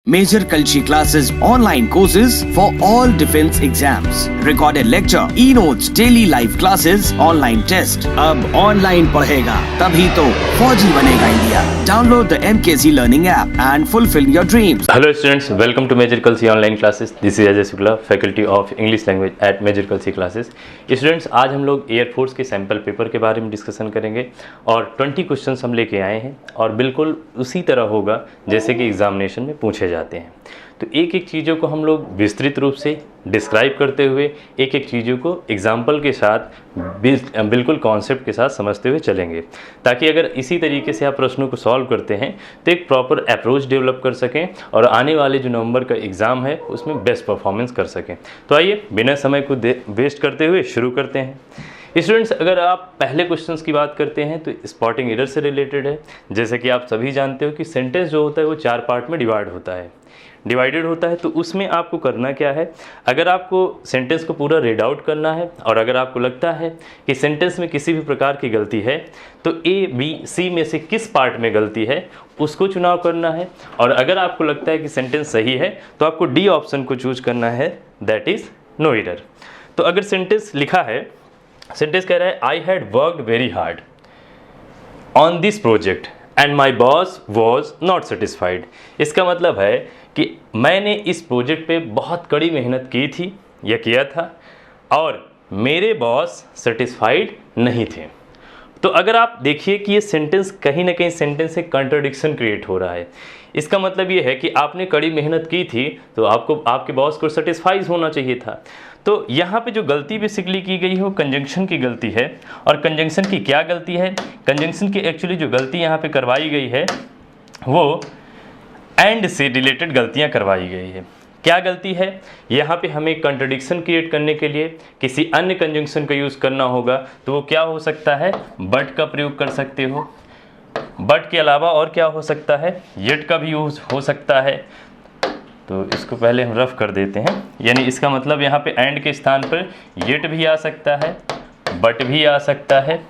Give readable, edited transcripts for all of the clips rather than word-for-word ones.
Major Culture classes, online courses for all defense exams, recorded lecture, e-notes, daily live classes, online test. अब online पढ़ेगा तभी तो फौजी बनेगा India. Download the MKC Learning app and fulfill your dreams. Hello students, welcome to Major Culture online classes. This is Ajay Shukla, faculty of English language at Major Culture classes. Students आज हम लोग air force के sample paper के बारे में discussion करेंगे और 20 questions हम लेके आए हैं और बिल्कुल उसी तरह होगा जैसे कि एग्जामिनेशन में पूछे जाते हैं. तो एक एक चीज़ों को हम लोग विस्तृत रूप से डिस्क्राइब करते हुए एक एक चीज़ों को एग्जाम्पल के साथ बिल्कुल कॉन्सेप्ट के साथ समझते हुए चलेंगे, ताकि अगर इसी तरीके से आप प्रश्नों को सॉल्व करते हैं तो एक प्रॉपर अप्रोच डेवलप कर सकें और आने वाले जो नवंबर का एग्ज़ाम है उसमें बेस्ट परफॉर्मेंस कर सकें. तो आइए बिना समय को वेस्ट करते हुए शुरू करते हैं. स्टूडेंट्स, अगर आप पहले क्वेश्चंस की बात करते हैं तो स्पॉटिंग एरर से रिलेटेड है. जैसे कि आप सभी जानते हो कि सेंटेंस जो होता है वो 4 पार्ट में डिवाइडेड होता है. तो उसमें आपको करना क्या है, अगर आपको सेंटेंस को पूरा रीड आउट करना है और अगर आपको लगता है कि सेंटेंस में किसी भी प्रकार की गलती है तो ए बी सी में से किस पार्ट में गलती है उसको चुनाव करना है. और अगर आपको लगता है कि सेंटेंस सही है तो आपको डी ऑप्शन को चूज करना है, दैट इज़ नो एरर. तो अगर सेंटेंस लिखा है, सेंटेंस कह रहा है I had worked very hard on this project and my boss was not satisfied. इसका मतलब है कि मैंने इस प्रोजेक्ट पे बहुत कड़ी मेहनत की थी या किया था और मेरे बॉस सेटिस्फाइड नहीं थे. तो अगर आप देखिए कि ये सेंटेंस कहीं ना कहीं सेंटेंस से कंट्राडिक्शन क्रिएट हो रहा है. इसका मतलब ये है कि आपने कड़ी मेहनत की थी तो आपको आपके बॉस को सेटिस्फाइज होना चाहिए था. तो यहाँ पे जो गलती बेसिकली की गई है वो कंजंक्शन की गलती है. और कंजंक्शन की क्या गलती है, कंजंक्शन की एक्चुअली जो गलती यहाँ पे करवाई गई है वो एंड से रिलेटेड गलतियाँ करवाई गई है. क्या गलती है, यहाँ पे हमें कंट्राडिक्शन क्रिएट करने के लिए किसी अन्य कंजंक्शन का यूज़ करना होगा. तो वो क्या हो सकता है, बट का प्रयोग कर सकते हो. बट के अलावा और क्या हो सकता है, येट का भी यूज़ हो सकता है. तो इसको पहले हम रफ कर देते हैं. यानी इसका मतलब यहाँ पे एंड के स्थान पर येट भी आ सकता है, बट भी आ सकता है.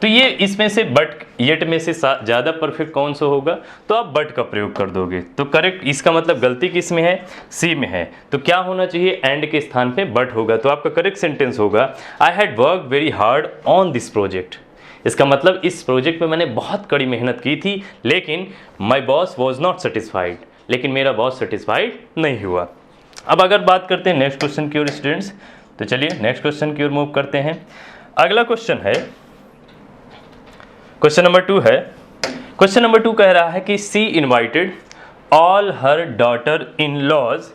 तो ये इसमें से बट येट में से ज़्यादा परफेक्ट कौन सा होगा, तो आप बट का प्रयोग कर दोगे. तो करेक्ट, इसका मतलब गलती किस में है, सी में है. तो क्या होना चाहिए, एंड के स्थान पे बट होगा. तो आपका करेक्ट सेंटेंस होगा I had work very hard on this project. इसका मतलब इस प्रोजेक्ट में मैंने बहुत कड़ी मेहनत की थी लेकिन my boss was not satisfied, लेकिन मेरा बॉस सेटिस्फाइड नहीं हुआ. अब अगर बात करते हैं नेक्स्ट क्वेश्चन की ओर स्टूडेंट्स, तो चलिए नेक्स्ट क्वेश्चन की ओर मूव करते हैं. अगला क्वेश्चन है, क्वेश्चन नंबर 2 है. क्वेश्चन नंबर 2 कह रहा है कि she invited all her daughter in laws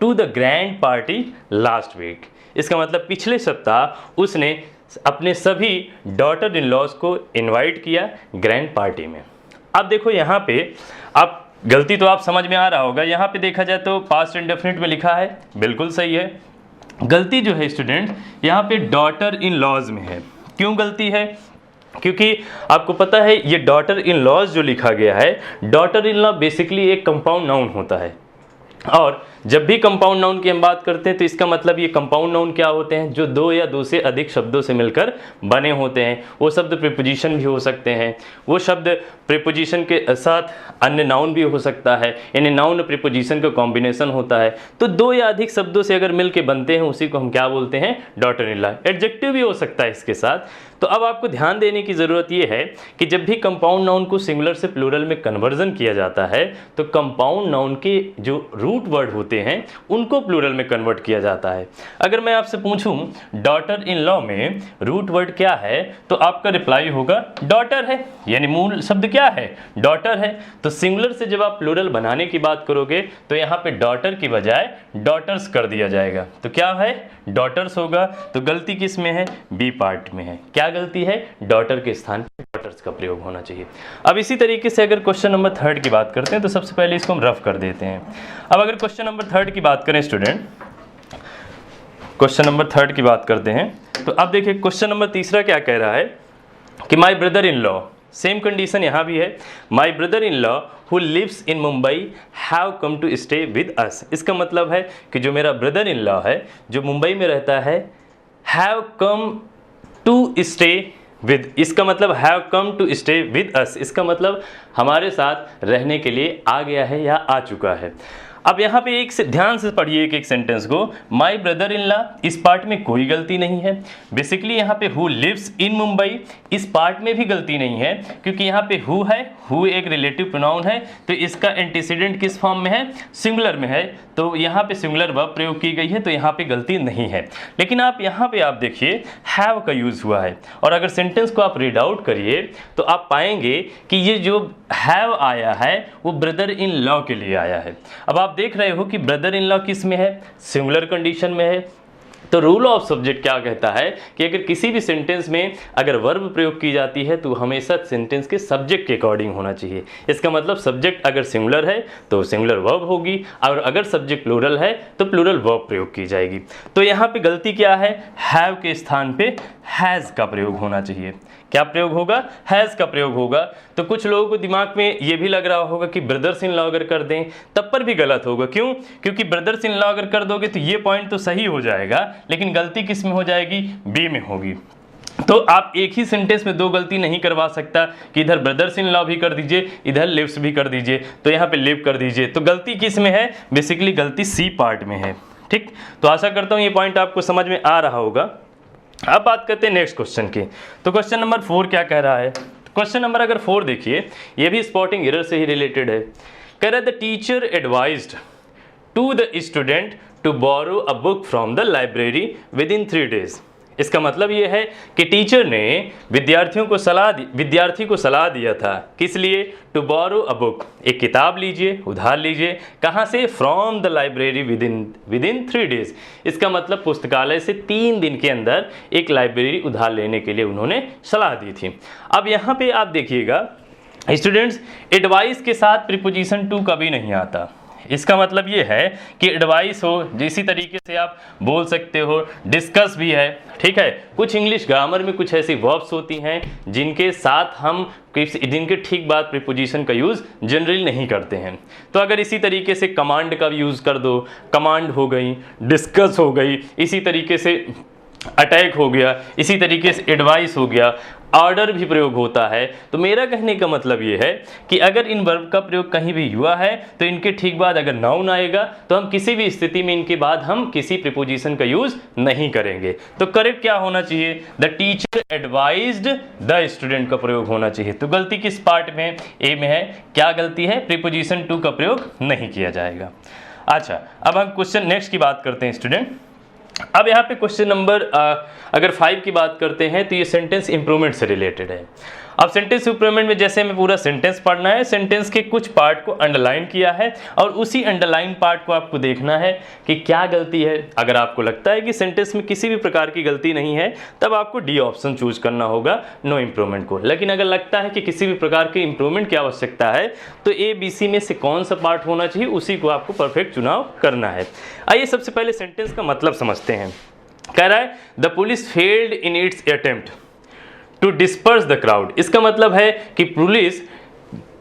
to the grand party last week. इसका मतलब पिछले सप्ताह उसने अपने सभी डॉटर इन लॉज को इनवाइट किया ग्रैंड पार्टी में. अब देखो यहाँ पे आप गलती तो आप समझ में आ रहा होगा. यहाँ पे देखा जाए तो पास्ट इंडेफिनिट में लिखा है, बिल्कुल सही है. गलती जो है स्टूडेंट यहाँ पे डॉटर इन लॉज में है. क्यों गलती है, क्योंकि आपको पता है ये डॉटर इन लॉज जो लिखा गया है, डॉटर इन लॉ बेसिकली एक कंपाउंड नाउन होता है. और जब भी कंपाउंड नाउन की हम बात करते हैं तो इसका मतलब ये कंपाउंड नाउन क्या होते हैं, जो 2 या 2 से अधिक शब्दों से मिलकर बने होते हैं. वो शब्द प्रीपोजिशन भी हो सकते हैं, वो शब्द प्रीपोजिशन के साथ अन्य नाउन भी हो सकता है, यानी नाउन और प्रीपोजिशन का कॉम्बिनेशन होता है. तो 2 या अधिक शब्दों से अगर मिलके बनते हैं उसी को हम क्या बोलते हैं, डॉटर इन लॉ. एडजेक्टिव भी हो सकता है इसके साथ. तो अब आपको ध्यान देने की ज़रूरत ये है कि जब भी कंपाउंड नाउन को सिंगुलर से प्लूरल में कन्वर्जन किया जाता है तो कंपाउंड नाउन के जो रूट वर्ड होते हैं उनको प्लूरल में कन्वर्ट किया जाता है. अगर मैं आपसे पूछूं डॉटर इन लॉ में रूट वर्ड क्या है, तो आपका रिप्लाई होगा डॉटर है, यानी मूल शब्द क्या है, डॉटर है. तो सिंगुलर से जब आप प्लूरल बनाने की बात करोगे तो यहाँ पे डॉटर की बजाय डॉटर्स कर दिया जाएगा. तो क्या है, डॉटर्स होगा. तो गलती किस में है, बी पार्ट में है. क्या गलती है, डॉटर के स्थान पर डॉटर्स का प्रयोग होना चाहिए. अब इसी तरीके से अगर क्वेश्चन नंबर 3 की बात करते हैं तो सबसे पहले इसको हम रफ कर देते हैं. अब अगर क्वेश्चन नंबर 3 की बात करें स्टूडेंट, क्वेश्चन नंबर 3 की बात करते हैं तो अब देखिए क्वेश्चन नंबर 3 क्या कह रहा है कि my brother in law, same condition यहाँ भी है, my brother in law who lives in Mumbai have come to stay with us. इसका मतलब है कि जो मेरा ब्रदर इन लॉ है जो मुंबई में रहता है, have come to stay with, इसका मतलब have come to stay with us. इसका मतलब हमारे साथ रहने के लिए आ गया है या आ चुका है. अब यहाँ पे एक से ध्यान से पढ़िए एक सेंटेंस को। माई ब्रदर इन लॉ, इस पार्ट में कोई गलती नहीं है। बेसिकली यहाँ पे हु लिव्स इन मुंबई, इस पार्ट में भी गलती नहीं है, क्योंकि यहाँ पे हु है, हु एक रिलेटिव प्रोनाउन है, तो इसका एंटीसीडेंट किस फॉर्म में है, सिंगुलर में है, तो यहाँ पे सिंगुलर वर्ब प्रयोग की गई है, तो यहाँ पे गलती नहीं है। लेकिन आप यहाँ पे आप देखिए हैव का यूज हुआ है, और अगर सेंटेंस को आप रीड आउट करिए तो आप पाएंगे कि ये जो हैव आया है वो ब्रदर इन लॉ के लिए आया है। अब आप देख रहे हो कि ब्रदर इन लॉ किस में है, सिंगुलर कंडीशन में है। तो रूल ऑफ सब्जेक्ट क्या कहता है कि अगर किसी भी सेंटेंस में अगर वर्ब प्रयोग की जाती है तो हमेशा सेंटेंस के सब्जेक्ट के अकॉर्डिंग होना चाहिए। इसका मतलब सब्जेक्ट अगर सिंगुलर है तो सिंगुलर वर्ब होगी, और अगर सब्जेक्ट प्लूरल है तो प्लूरल वर्ब प्रयोग की जाएगी। तो यहाँ पे गलती क्या है, हैव के स्थान पे हैज़ का प्रयोग होना चाहिए। क्या प्रयोग होगा, हैज़ का प्रयोग होगा। तो कुछ लोगों को दिमाग में ये भी लग रहा होगा कि ब्रदर्स इन लॉ अगर कर दें तब पर भी गलत होगा। क्यों? क्योंकि ब्रदर्स इन लॉ अगर कर दोगे तो ये पॉइंट तो सही हो जाएगा, लेकिन गलती किस में हो जाएगी, बी में होगी। तो आप एक ही सेंटेंस में दो गलती नहीं करवा सकता कि इधर ब्रदर्स इन लॉ भी कर दीजिए, इधर लिव्स भी कर दीजिए, तो यहाँ पे लिव कर दीजिए। तो गलती किस में है, बेसिकली गलती सी पार्ट में है। ठीक, तो आशा करता हूँ ये पॉइंट आपको समझ में आ रहा होगा। अब बात करते हैं नेक्स्ट क्वेश्चन की। तो क्वेश्चन नंबर 4 क्या कह रहा है, क्वेश्चन नंबर अगर 4 देखिए, ये भी स्पॉटिंग एरर से ही रिलेटेड है। कह रहा है the teacher advised to the student to borrow a book from the library within 3 days। इसका मतलब ये है कि टीचर ने विद्यार्थी को सलाह दिया था, किस लिए, टू बोरो अ बुक, एक किताब लीजिए, उधार लीजिए, कहाँ से, from the library within 3 days। इसका मतलब पुस्तकालय से 3 दिन के अंदर एक लाइब्रेरी उधार लेने के लिए उन्होंने सलाह दी थी। अब यहाँ पे आप देखिएगा स्टूडेंट्स, एडवाइस के साथ प्रीपोजिशन टू कभी नहीं आता। इसका मतलब ये है कि एडवाइस हो, जिसी तरीके से आप बोल सकते हो डिस्कस भी है, ठीक है। कुछ इंग्लिश ग्रामर में कुछ ऐसी वर्ब्स होती हैं जिनके साथ हम जिनके ठीक बाद प्रीपोजिशन का यूज़ जनरली नहीं करते हैं। तो अगर इसी तरीके से कमांड का यूज़ कर दो, कमांड हो गई, डिस्कस हो गई, इसी तरीके से अटैक हो गया, इसी तरीके से एडवाइस हो गया, ऑर्डर भी प्रयोग होता है। तो मेरा कहने का मतलब ये है कि अगर इन वर्ब का प्रयोग कहीं भी हुआ है तो इनके ठीक बाद अगर नाउन आएगा तो हम किसी भी स्थिति में इनके बाद हम किसी प्रीपोजिशन का यूज नहीं करेंगे। तो करेक्ट क्या होना चाहिए, the teacher advised the student का प्रयोग होना चाहिए। तो गलती किस पार्ट में, ए में है। क्या गलती है, प्रीपोजिशन टू का प्रयोग नहीं किया जाएगा। अच्छा, अब हम क्वेश्चन नेक्स्ट की बात करते हैं स्टूडेंट। अब यहाँ पे क्वेश्चन नंबर अगर 5 की बात करते हैं तो ये सेंटेंस इंप्रूवमेंट से रिलेटेड है। अब सेंटेंस इंप्रूवमेंट में जैसे हमें पूरा सेंटेंस पढ़ना है, सेंटेंस के कुछ पार्ट को अंडरलाइन किया है और उसी अंडरलाइन पार्ट को आपको देखना है कि क्या गलती है। अगर आपको लगता है कि सेंटेंस में किसी भी प्रकार की गलती नहीं है तब आपको डी ऑप्शन चूज करना होगा, नो इंप्रूवमेंट को। लेकिन अगर लगता है कि किसी भी प्रकार के इंप्रूवमेंट की आवश्यकता है तो ए बी सी में से कौन सा पार्ट होना चाहिए उसी को आपको परफेक्ट चुनाव करना है। आइए सबसे पहले सेंटेंस का मतलब समझते हैं। कह रहा है the police failed in its attempt to disperse the crowd. इसका मतलब है कि पुलिस,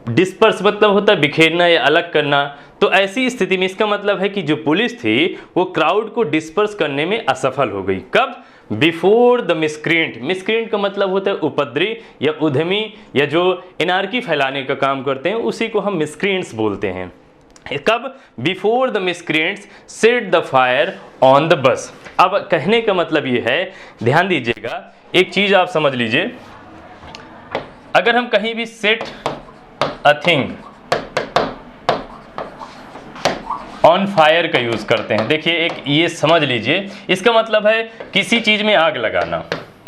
डिस्पर्स मतलब होता है बिखेरना या अलग करना। तो ऐसी स्थिति में इसका मतलब है कि जो पुलिस थी वो क्राउड को डिस्पर्स करने में असफल हो गई। कब, बिफोर द मिसक्रिएंट। मिसक्रिएंट का मतलब होता है उपद्रवी या उद्यमी या जो एनार्की फैलाने का काम करते हैं, उसी को हम मिसक्रिएंट्स बोलते हैं। कब, before the miscreants set the fire on the बस। अब कहने का मतलब ये है, ध्यान दीजिएगा, एक चीज आप समझ लीजिए, अगर हम कहीं भी set a thing on fire का यूज करते हैं, देखिए एक ये समझ लीजिए, इसका मतलब है किसी चीज में आग लगाना।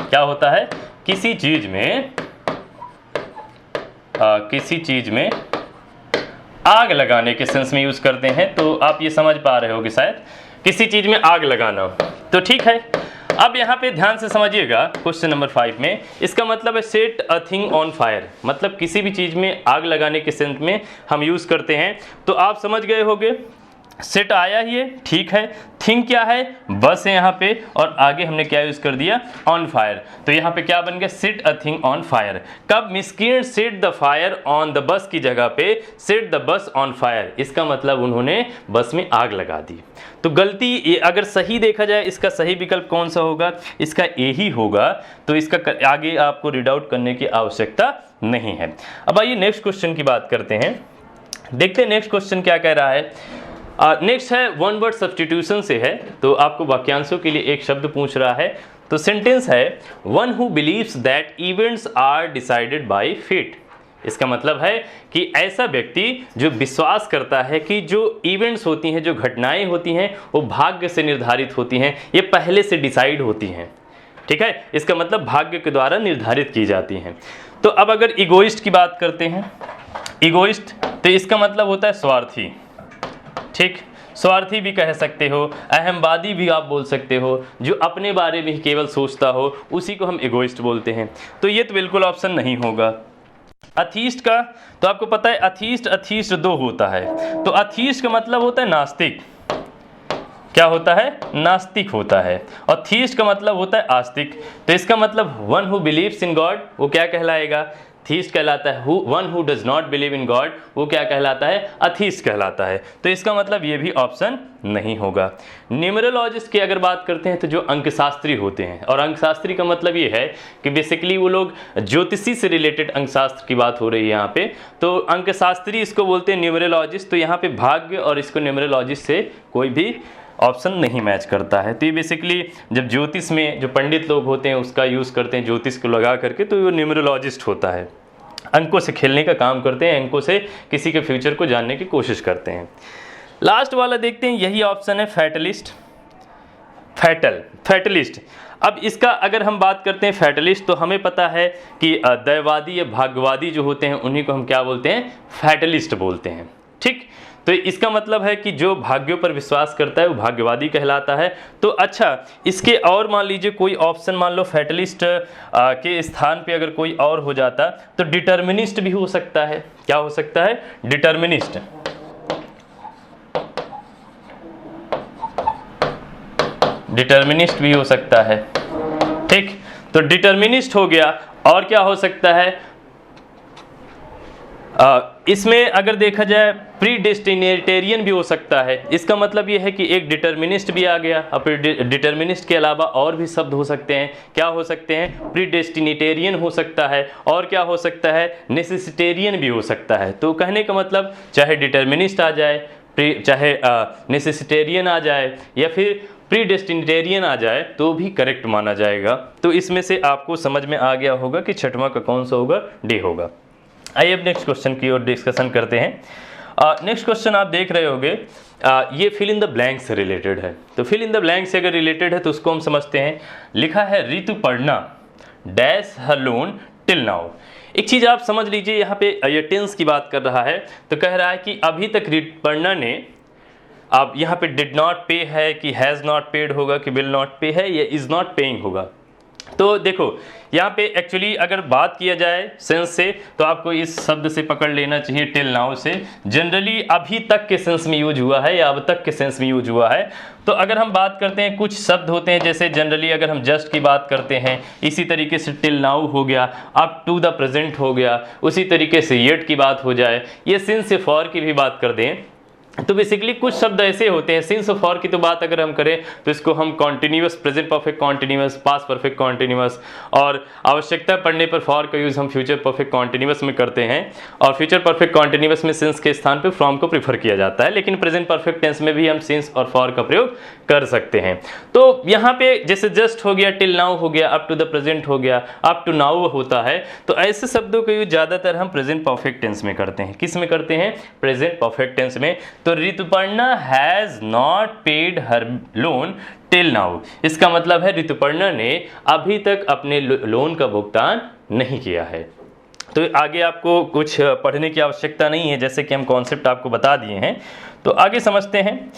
क्या होता है, किसी चीज में आग लगाने के सेंस में यूज करते हैं। तो आप ये समझ पा रहे होगे शायद, किसी चीज में आग लगाना। तो ठीक है, अब यहाँ पे ध्यान से समझिएगा क्वेश्चन नंबर 5 में, इसका मतलब है set a thing on fire, मतलब किसी भी चीज में आग लगाने के सेंस में हम यूज करते हैं। तो आप समझ गए होंगे, सेट आया ही है, ठीक है, थिंग क्या है, बस है यहाँ पे, और आगे हमने क्या यूज कर दिया, ऑन फायर। तो यहाँ पे क्या बन गया, set a thing on fire. कब, miscreant set the fire on the bus की जगह पे set the bus on fire. इसका मतलब उन्होंने बस में आग लगा दी। तो गलती, अगर सही देखा जाए इसका सही विकल्प कौन सा होगा, इसका ए ही होगा। तो इसका आगे आपको रीड आउट करने की आवश्यकता नहीं है। अब आइए नेक्स्ट क्वेश्चन की बात करते हैं। देखते हैं नेक्स्ट क्वेश्चन क्या कह रहा है। नेक्स्ट है वन वर्ड सब्स्टिट्यूशन से है, तो आपको वाक्यांशों के लिए एक शब्द पूछ रहा है। तो सेंटेंस है one who believes that events are decided by fate. इसका मतलब है कि ऐसा व्यक्ति जो विश्वास करता है कि जो इवेंट्स होती हैं, जो घटनाएं होती हैं, वो भाग्य से निर्धारित होती हैं, ये पहले से डिसाइड होती हैं। ठीक है, इसका मतलब भाग्य के द्वारा निर्धारित की जाती हैं। तो अब अगर इगोइस्ट की बात करते हैं, इगोइस्ट तो इसका मतलब होता है स्वार्थी। ठीक, स्वार्थी भी कह सकते हो, अहमवादी भी आप बोल सकते हो, जो अपने बारे में ही केवल सोचता हो, उसी को हम इगोइस्ट बोलते हैं। तो ये तो बिल्कुल ऑप्शन नहीं होगा। अथीस्ट का तो आपको पता है अथीस्ट दो होता है। तो अथीस्ट का मतलब होता है नास्तिक। क्या होता है? नास्तिक होता है। और थीस्ट का मतलब होता है आस्तिक। तो इसका मतलब one who believes in God वो क्या कहलाएगा? थीस्ट कहलाता है। One who does not believe in God वो क्या कहलाता है? अथीस्ट कहलाता है। तो इसका मतलब ये भी ऑप्शन नहीं होगा। न्यूमरोलॉजिस्ट की अगर बात करते हैं तो जो अंकशास्त्री होते हैं, और अंकशास्त्री का मतलब ये है कि बेसिकली वो लोग ज्योतिषी से रिलेटेड अंकशास्त्र की बात हो रही है यहाँ पे, तो अंकशास्त्री इसको बोलते हैं न्यूमरोलॉजिस्ट। तो यहाँ पे भाग्य और इसको न्यूमरोलॉजिस्ट से कोई भी ऑप्शन नहीं मैच करता है। तो ये बेसिकली जब ज्योतिष में जो पंडित लोग होते हैं उसका यूज़ करते हैं ज्योतिष को लगा करके, तो वो न्यूमरोलॉजिस्ट होता है। अंकों से खेलने का काम करते हैं, अंकों से किसी के फ्यूचर को जानने की कोशिश करते हैं। लास्ट वाला देखते हैं, यही ऑप्शन है फैटलिस्ट। फैटलिस्ट। अब इसका अगर हम बात करते हैं फैटलिस्ट, तो हमें पता है कि दैववादी या भाग्यवादी जो होते हैं उन्हीं को हम क्या बोलते हैं? फैटलिस्ट बोलते हैं। ठीक, तो इसका मतलब है कि जो भाग्यों पर विश्वास करता है वो भाग्यवादी कहलाता है। तो अच्छा, इसके और मान लीजिए कोई ऑप्शन, मान लो फैटलिस्ट के स्थान पे अगर कोई और हो जाता तो डिटर्मिनिस्ट भी हो सकता है। क्या हो सकता है? डिटर्मिनिस्ट। डिटर्मिनिस्ट भी हो सकता है। ठीक, तो डिटर्मिनिस्ट हो गया। और क्या हो सकता है? इसमें अगर देखा जाए प्रीडेस्टिनेटेरियन भी हो सकता है। इसका मतलब ये है कि एक डिटर्मिनिस्ट भी आ गया। अब डिटर्मिनिस्ट के अलावा और भी शब्द हो सकते हैं। क्या हो सकते हैं? प्रीडेस्टिनेटेरियन हो सकता है, और क्या हो सकता है? नेसेसिटेरियन भी हो सकता है। तो कहने का मतलब चाहे डिटर्मिनिस्ट आ जाए, चाहे नेसेसिटेरियन आ जाए, या फिर प्रीडेस्टिनेटेरियन आ जाए, तो भी करेक्ट माना जाएगा। तो इसमें से आपको समझ में आ गया होगा कि छठवां का कौन सा होगा? डी होगा। आइए अब नेक्स्ट क्वेश्चन की ओर डिस्कशन करते हैं। नेक्स्ट क्वेश्चन आप देख रहे होंगे, ये फिल इन द ब्लैंक से रिलेटेड है। तो फिल इन द ब्लैंक से अगर रिलेटेड है तो उसको हम समझते हैं। लिखा है Rituparna dash her loan till now. एक चीज़ आप समझ लीजिए, यहाँ पे ये टेंस की बात कर रहा है। तो कह रहा है कि अभी तक ऋतुपर्णा ने, अब यहाँ पे डिड नॉट पे है कि हैज़ नॉट पेड होगा कि विल नॉट पे है, या इज़ नॉट पेइंग होगा। तो देखो यहाँ पे एक्चुअली अगर बात किया जाए सेंस से, तो आपको इस शब्द से पकड़ लेना चाहिए, टिल नाउ से। जनरली अभी तक के सेंस में यूज हुआ है या अब तक के सेंस में यूज हुआ है। तो अगर हम बात करते हैं, कुछ शब्द होते हैं जैसे जनरली अगर हम जस्ट की बात करते हैं, इसी तरीके से टिल नाउ हो गया, अप टू द प्रेजेंट हो गया, उसी तरीके से येट की बात हो जाए, ये सिंस से फॉर की भी बात कर दें, तो बेसिकली कुछ शब्द ऐसे होते हैं। सिंस और फॉर की तो बात अगर हम करें तो इसको हम continuous, present perfect continuous, past perfect continuous, और आवश्यकता पड़ने पर फॉर का यूज़ हम फ्यूचर परफेक्ट कॉन्टिन्यूअस में करते हैं। और फ्यूचर परफेक्ट कॉन्टिन्यूअस में सिंस के स्थान पर फ्रॉम को प्रीफर किया जाता है, लेकिन प्रेजेंट परफेक्ट टेंस में भी हम सिंस और फॉर का प्रयोग कर सकते हैं। तो यहाँ पे जैसे जस्ट हो गया, टिल नाउ हो गया, अप टू द प्रेजेंट हो गया, अप टू नाउ होता है। तो ऐसे शब्दों का यूज ज़्यादातर हम प्रेजेंट परफेक्ट टेंस में करते हैं। किस में करते हैं? प्रेजेंट परफेक्ट टेंस में। तो Rituparna has not paid her loan till now, इसका मतलब है ऋतुपर्णा ने अभी तक अपने लोन का भुगतान नहीं किया है। तो आगे आपको कुछ पढ़ने की आवश्यकता नहीं है, जैसे कि हम कॉन्सेप्ट आपको बता दिए हैं। तो आगे समझते हैं।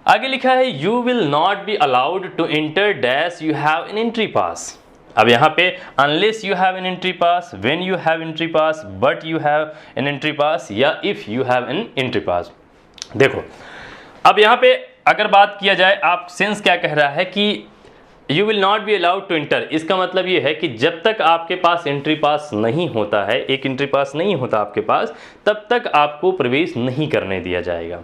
आगे लिखा है you will not be allowed to enter dash you have an entry pass. अब यहाँ पे unless you have an entry pass, when you have entry pass, but you have an entry pass, या if you have an entry pass. देखो अब यहाँ पे अगर बात किया जाए, आप सेंस क्या कह रहा है कि you will not be allowed to enter. इसका मतलब ये है कि जब तक आपके पास एंट्री पास नहीं होता है, एक एंट्री पास नहीं होता आपके पास, तब तक आपको प्रवेश नहीं करने दिया जाएगा।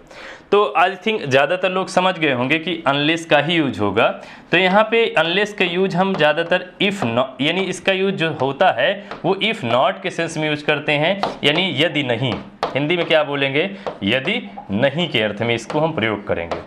तो आई थिंक ज़्यादातर लोग समझ गए होंगे कि अनलेस का ही यूज होगा। तो यहाँ पे अनलेस का यूज हम ज़्यादातर इफ़ नॉट, यानी इसका यूज जो होता है वो इफ़ नॉट के सेंस में यूज करते हैं, यानी यदि नहीं। हिंदी में क्या बोलेंगे, यदि नहीं के अर्थ में इसको हम प्रयोग करेंगे।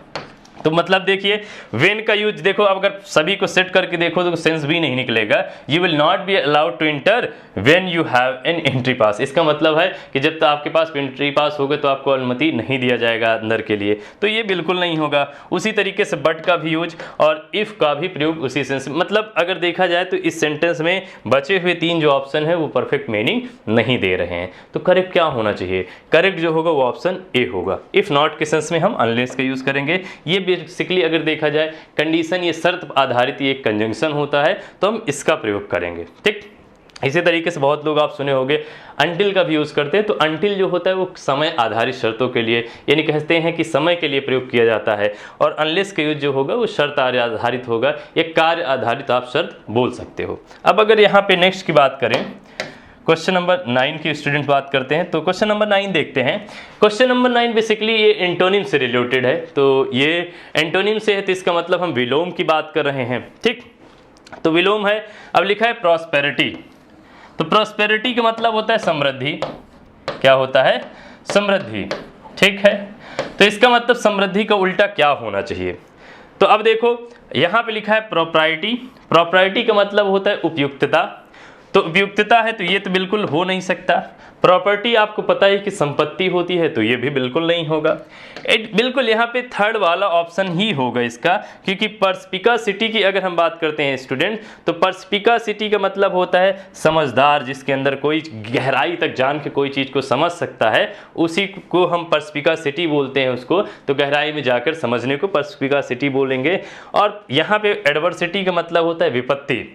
तो मतलब देखिए व्हेन का यूज देखो, अब अगर सभी को सेट करके देखो तो सेंस भी नहीं निकलेगा। You will not be allowed to enter when you have an entry pass. इसका मतलब है कि जब तक आपके पास एंट्री पास होगा तो आपको अनुमति नहीं दिया जाएगा अंदर के लिए, तो ये बिल्कुल नहीं होगा। उसी तरीके से बट का भी यूज और इफ का भी प्रयोग उसी सेंस, मतलब अगर देखा जाए तो इस सेंटेंस में बचे हुए 3 जो ऑप्शन है वो परफेक्ट मीनिंग नहीं दे रहे हैं। तो करेक्ट क्या होना चाहिए, करेक्ट जो होगा वो ऑप्शन ए होगा। इफ नॉट के सेंस में हम अनलेस का यूज करेंगे। ये बेसिकली अगर देखा जाए कंडीशन, ये शर्त आधारित ये एक कंजंक्शन होता है, तो हम इसका प्रयोग करेंगे। ठीक, इसी तरीके से बहुत लोग आप सुने होंगे अंटिल का भी यूज करते हैं। तो अंटिल जो होता है वो समय आधारित शर्तों के लिए, यानी कहते हैं कि समय के लिए प्रयोग किया जाता है। और अनलेस का यूज जो होगा वो शर्त आधारित होगा, या कार्य आधारित आप शर्त बोल सकते हो। अब अगर यहाँ पे नेक्स्ट की बात करें, क्वेश्चन नंबर 9 की स्टूडेंट बात करते हैं। तो क्वेश्चन नंबर 9 देखते हैं। क्वेश्चन नंबर 9 बेसिकली ये एंटोनिम से रिलेटेड है। तो ये एंटोनिम से है तो इसका मतलब हम विलोम की बात कर रहे हैं। ठीक, तो विलोम है, अब लिखा है प्रॉस्पेरिटी। तो प्रॉस्पेरिटी का मतलब होता है समृद्धि। क्या होता है, समृद्धि। ठीक है, तो इसका मतलब समृद्धि का उल्टा क्या होना चाहिए। तो अब देखो यहाँ पे लिखा है प्रॉपर्टी। प्रॉपर्टी का मतलब होता है उपयुक्तता। तो उपयुक्तता है तो ये तो बिल्कुल हो नहीं सकता। प्रॉपर्टी आपको पता है कि संपत्ति होती है, तो ये भी बिल्कुल नहीं होगा। बिल्कुल यहाँ पे थर्ड वाला ऑप्शन ही होगा इसका, क्योंकि पर्स्पिकासिटी की अगर हम बात करते हैं स्टूडेंट, तो पर्स्पिकासिटी का मतलब होता है समझदार, जिसके अंदर कोई गहराई तक जान के कोई चीज़ को समझ सकता है, उसी को हम पर्स्पिकासिटी बोलते हैं उसको। तो गहराई में जाकर समझने को पर्स्पिकासिटी बोलेंगे। और यहाँ पे एडवर्सिटी का मतलब होता है विपत्ति।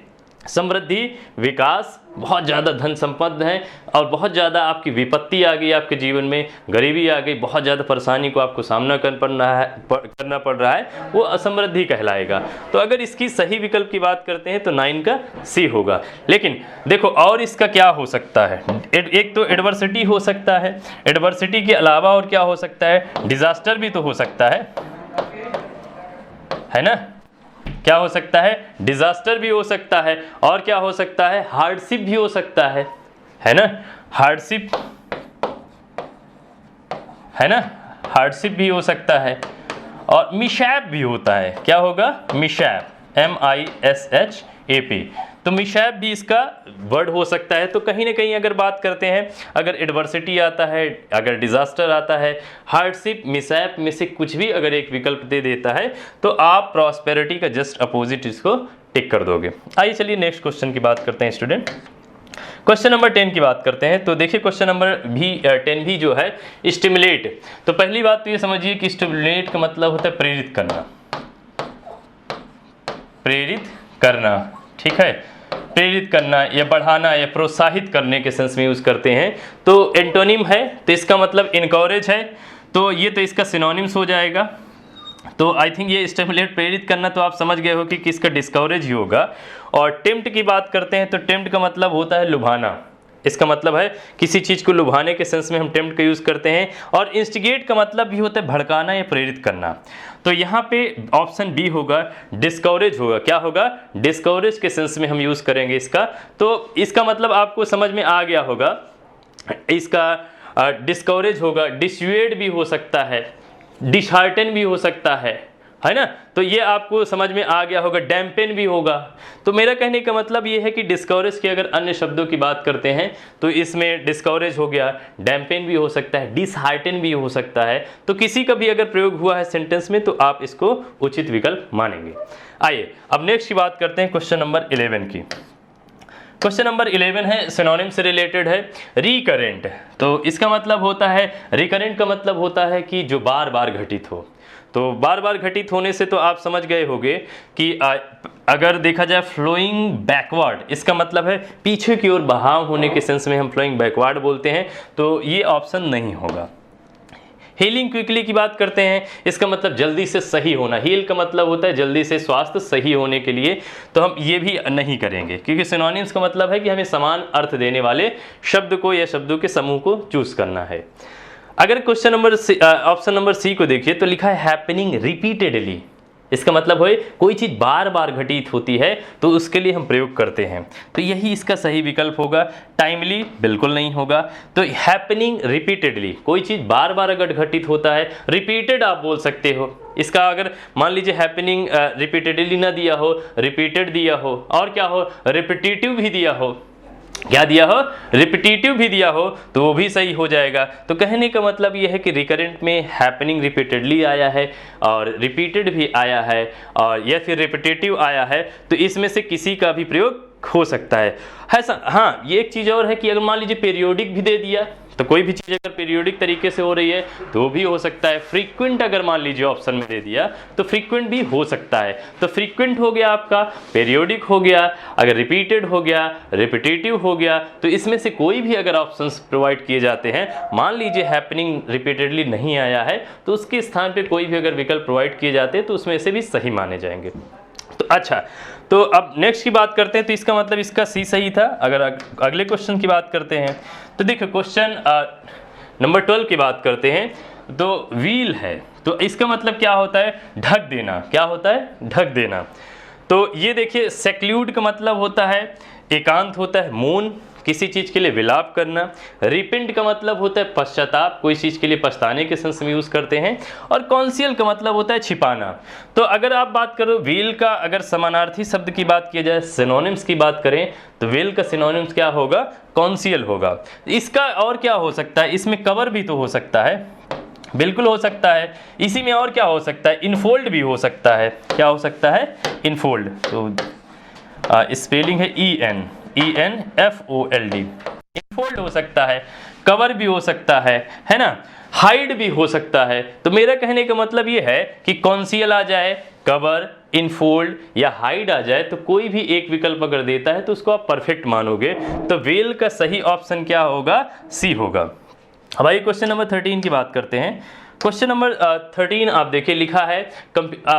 समृद्धि, विकास, बहुत ज़्यादा धन संपन्न है और बहुत ज़्यादा आपकी विपत्ति आ गई, आपके जीवन में गरीबी आ गई, बहुत ज़्यादा परेशानी को आपको सामना करना पड़ रहा है, वो असमृद्धि कहलाएगा। तो अगर इसकी सही विकल्प की बात करते हैं तो 9 का सी होगा। लेकिन देखो और इसका क्या हो सकता है, एक तो एडवर्सिटी हो सकता है, एडवर्सिटी के अलावा और क्या हो सकता है, डिजास्टर भी तो हो सकता है ना। क्या हो सकता है, डिजास्टर भी हो सकता है, और क्या हो सकता है, हार्डशिप भी हो सकता है ना। हार्डशिप है ना, हार्डशिप भी हो सकता है, और मिशैप भी होता है। क्या होगा, मिशैप, MISHAP। तो मिशैप भी इसका वर्ड हो सकता है। तो कहीं ना कहीं अगर बात करते हैं, अगर एडवर्सिटी आता है, अगर डिजास्टर आता है, हार्डशिप, मिशैप में से कुछ भी अगर एक विकल्प दे देता है तो आप प्रॉस्पेरिटी का जस्ट अपोजिट इसको टिक कर दोगे। आइए चलिए नेक्स्ट क्वेश्चन की बात करते हैं स्टूडेंट। क्वेश्चन नंबर 10 की बात करते हैं। तो देखिए क्वेश्चन नंबर 10 भी जो है स्टिमुलेट। तो पहली बात तो ये समझिए कि स्टिमुलेट का मतलब होता है प्रेरित करना, प्रेरित करना। ठीक है, प्रेरित करना या बढ़ाना या प्रोत्साहित करने के सेंस में यूज करते हैं। तो एंटोनिम है तो इसका मतलब इनकरेज है, तो ये तो इसका सिनोनिम्स हो जाएगा। तो आई थिंक ये स्टिमुलेट, प्रेरित करना, तो आप समझ गए हो कि किसका डिस्कवरेज ही होगा। और टेम्प्ट की बात करते हैं तो टेम्प्ट का मतलब होता है लुभाना। इसका मतलब है किसी चीज़ को लुभाने के सेंस में हम टेम्प्ट का यूज़ करते हैं। और इंस्टिगेट का मतलब भी होता है भड़काना या प्रेरित करना। तो यहाँ पे ऑप्शन बी होगा, डिस्कवरेज होगा। क्या होगा, डिस्कवरेज के सेंस में हम यूज़ करेंगे इसका। तो इसका मतलब आपको समझ में आ गया होगा, इसका डिस्कवरेज होगा, डिस्यूएड भी हो सकता है, डिसहार्टन भी हो सकता है ना। तो ये आपको समझ में आ गया होगा, डैम्पेन भी होगा। तो मेरा कहने का मतलब ये है कि डिस्कवरेज के अगर अन्य शब्दों की बात करते हैं तो इसमें डिस्कवरेज हो गया, डैम्पेन भी हो सकता है, डिसहार्टन भी हो सकता है। तो किसी का भी अगर प्रयोग हुआ है सेंटेंस में तो आप इसको उचित विकल्प मानेंगे। आइए अब नेक्स्ट की बात करते हैं क्वेश्चन नंबर 11 की। क्वेश्चन नंबर 11 है, सिनोनिम से रिलेटेड है, रिकरेंट। तो इसका मतलब होता है, रिकरेंट का मतलब होता है कि जो बार बार घटित हो। तो बार बार घटित होने से तो आप समझ गए होंगे कि अगर देखा जाए फ्लोइंग बैकवर्ड, इसका मतलब है पीछे की ओर बहाव होने के सेंस में हम फ्लोइंग बैकवर्ड बोलते हैं। तो ये ऑप्शन नहीं होगा। हीलिंग क्विकली की बात करते हैं, इसका मतलब जल्दी से सही होना। हील का मतलब होता है जल्दी से स्वास्थ्य सही होने के लिए। तो हम ये भी नहीं करेंगे, क्योंकि सिनोनिम्स का मतलब है कि हमें समान अर्थ देने वाले शब्द को या शब्दों के समूह को चूज करना है। अगर question number option number C को देखिए तो लिखा है हैपनिंग रिपीटेडली। इसका मतलब है कोई चीज़ बार बार घटित होती है तो उसके लिए हम प्रयोग करते हैं, तो यही इसका सही विकल्प होगा। टाइमली बिल्कुल नहीं होगा। तो हैपनिंग रिपीटेडली, कोई चीज़ बार बार अगर घटित होता है, रिपीटेड आप बोल सकते हो। इसका अगर मान लीजिए हैपनिंग रिपीटेडली ना दिया हो, रिपीटेड दिया हो, और क्या हो, रिपीटेटिव भी दिया हो, क्या दिया हो, रिपीटेटिव भी दिया हो, तो वो भी सही हो जाएगा। तो कहने का मतलब ये है कि रिकरेंट में हैपनिंग रिपीटेडली आया है और रिपीटेड भी आया है और या फिर रिपीटेटिव आया है, तो इसमें से किसी का भी प्रयोग हो सकता है। हाँ, ये एक चीज़ और है कि अगर मान लीजिए पीरियोडिक भी दे दिया, तो कोई भी चीज़ अगर पीरियोडिक तरीके से हो रही है तो भी हो सकता है। फ्रीक्वेंट अगर मान लीजिए ऑप्शन में दे दिया तो फ्रीक्वेंट भी हो सकता है। तो फ्रीक्वेंट हो गया आपका, पीरियोडिक हो गया, अगर रिपीटेड हो गया, रिपीटेटिव हो गया, तो इसमें से कोई भी अगर ऑप्शंस प्रोवाइड किए जाते हैं, मान लीजिए हैपनिंग रिपीटेडली नहीं आया है, तो उसके स्थान पे कोई भी अगर विकल्प प्रोवाइड किए जाते हैं तो उसमें से भी सही माने जाएंगे। तो अच्छा, तो अब नेक्स्ट की बात करते हैं। तो इसका मतलब इसका सी सही था। अगर अगले क्वेश्चन की बात करते हैं तो देखो क्वेश्चन नंबर 12 की बात करते हैं। तो व्हील है, तो इसका मतलब क्या होता है, ढक देना। क्या होता है, ढक देना। तो ये देखिए सेक्लूड का मतलब होता है एकांत होता है, मौन, किसी चीज़ के लिए विलाप करना। रिपेंट का मतलब होता है पश्चाताप, कोई चीज़ के लिए पछताने के सेंस में यूज़ करते हैं। और कॉन्सियल का मतलब होता है छिपाना। तो अगर आप बात करो व्हील का, अगर समानार्थी शब्द की बात की जाए, सिनोनिम्स की बात करें, तो व्हील का सिनोनिम्स क्या होगा, कॉन्सियल होगा। इसका और क्या हो सकता है, इसमें कवर भी तो हो सकता है, बिल्कुल हो सकता है। इसी में और क्या हो सकता है, इनफोल्ड भी हो सकता है। क्या हो सकता है, इनफोल्ड। तो स्पेलिंग है ENFOLD। इनफोल्ड हो सकता है, कवर भी हो सकता है ना, हाइड भी हो सकता है। तो मेरा कहने का मतलब ये है कि कॉन्सियल आ जाए, कवर, इनफोल्ड या हाइड आ जाए, तो कोई भी एक विकल्प अगर देता है तो उसको आप परफेक्ट मानोगे। तो वेल का सही ऑप्शन क्या होगा, सी होगा। अब आइए क्वेश्चन नंबर 13 की बात करते हैं। क्वेश्चन नंबर 13 आप देखिए लिखा है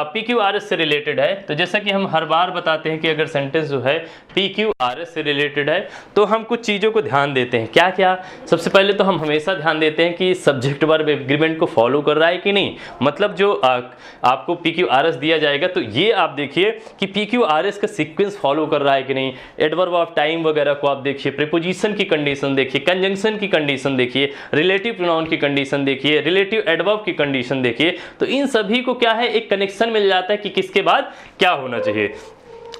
PQRS से रिलेटेड है। तो जैसा कि हम हर बार बताते हैं कि अगर सेंटेंस जो है PQRS से रिलेटेड है तो हम कुछ चीज़ों को ध्यान देते हैं। क्या क्या, सबसे पहले तो हम हमेशा ध्यान देते हैं कि सब्जेक्ट वर्ब एग्रीमेंट को फॉलो कर रहा है कि नहीं। मतलब जो आपको PQRS दिया जाएगा तो ये आप देखिए कि PQRS का सीक्वेंस फॉलो कर रहा है कि नहीं। एडवर्ब ऑफ टाइम वगैरह को आप देखिए, प्रीपोजिशन की कंडीशन देखिए, कंजंक्शन की कंडीशन देखिए, रिलेटिव प्रोनाउन की कंडीशन देखिए, रिलेटिव एडवर्ब की कंडीशन देखिए। तो इन सभी को क्या है, एक कनेक्शन मिल जाता है कि किसके बाद क्या होना चाहिए।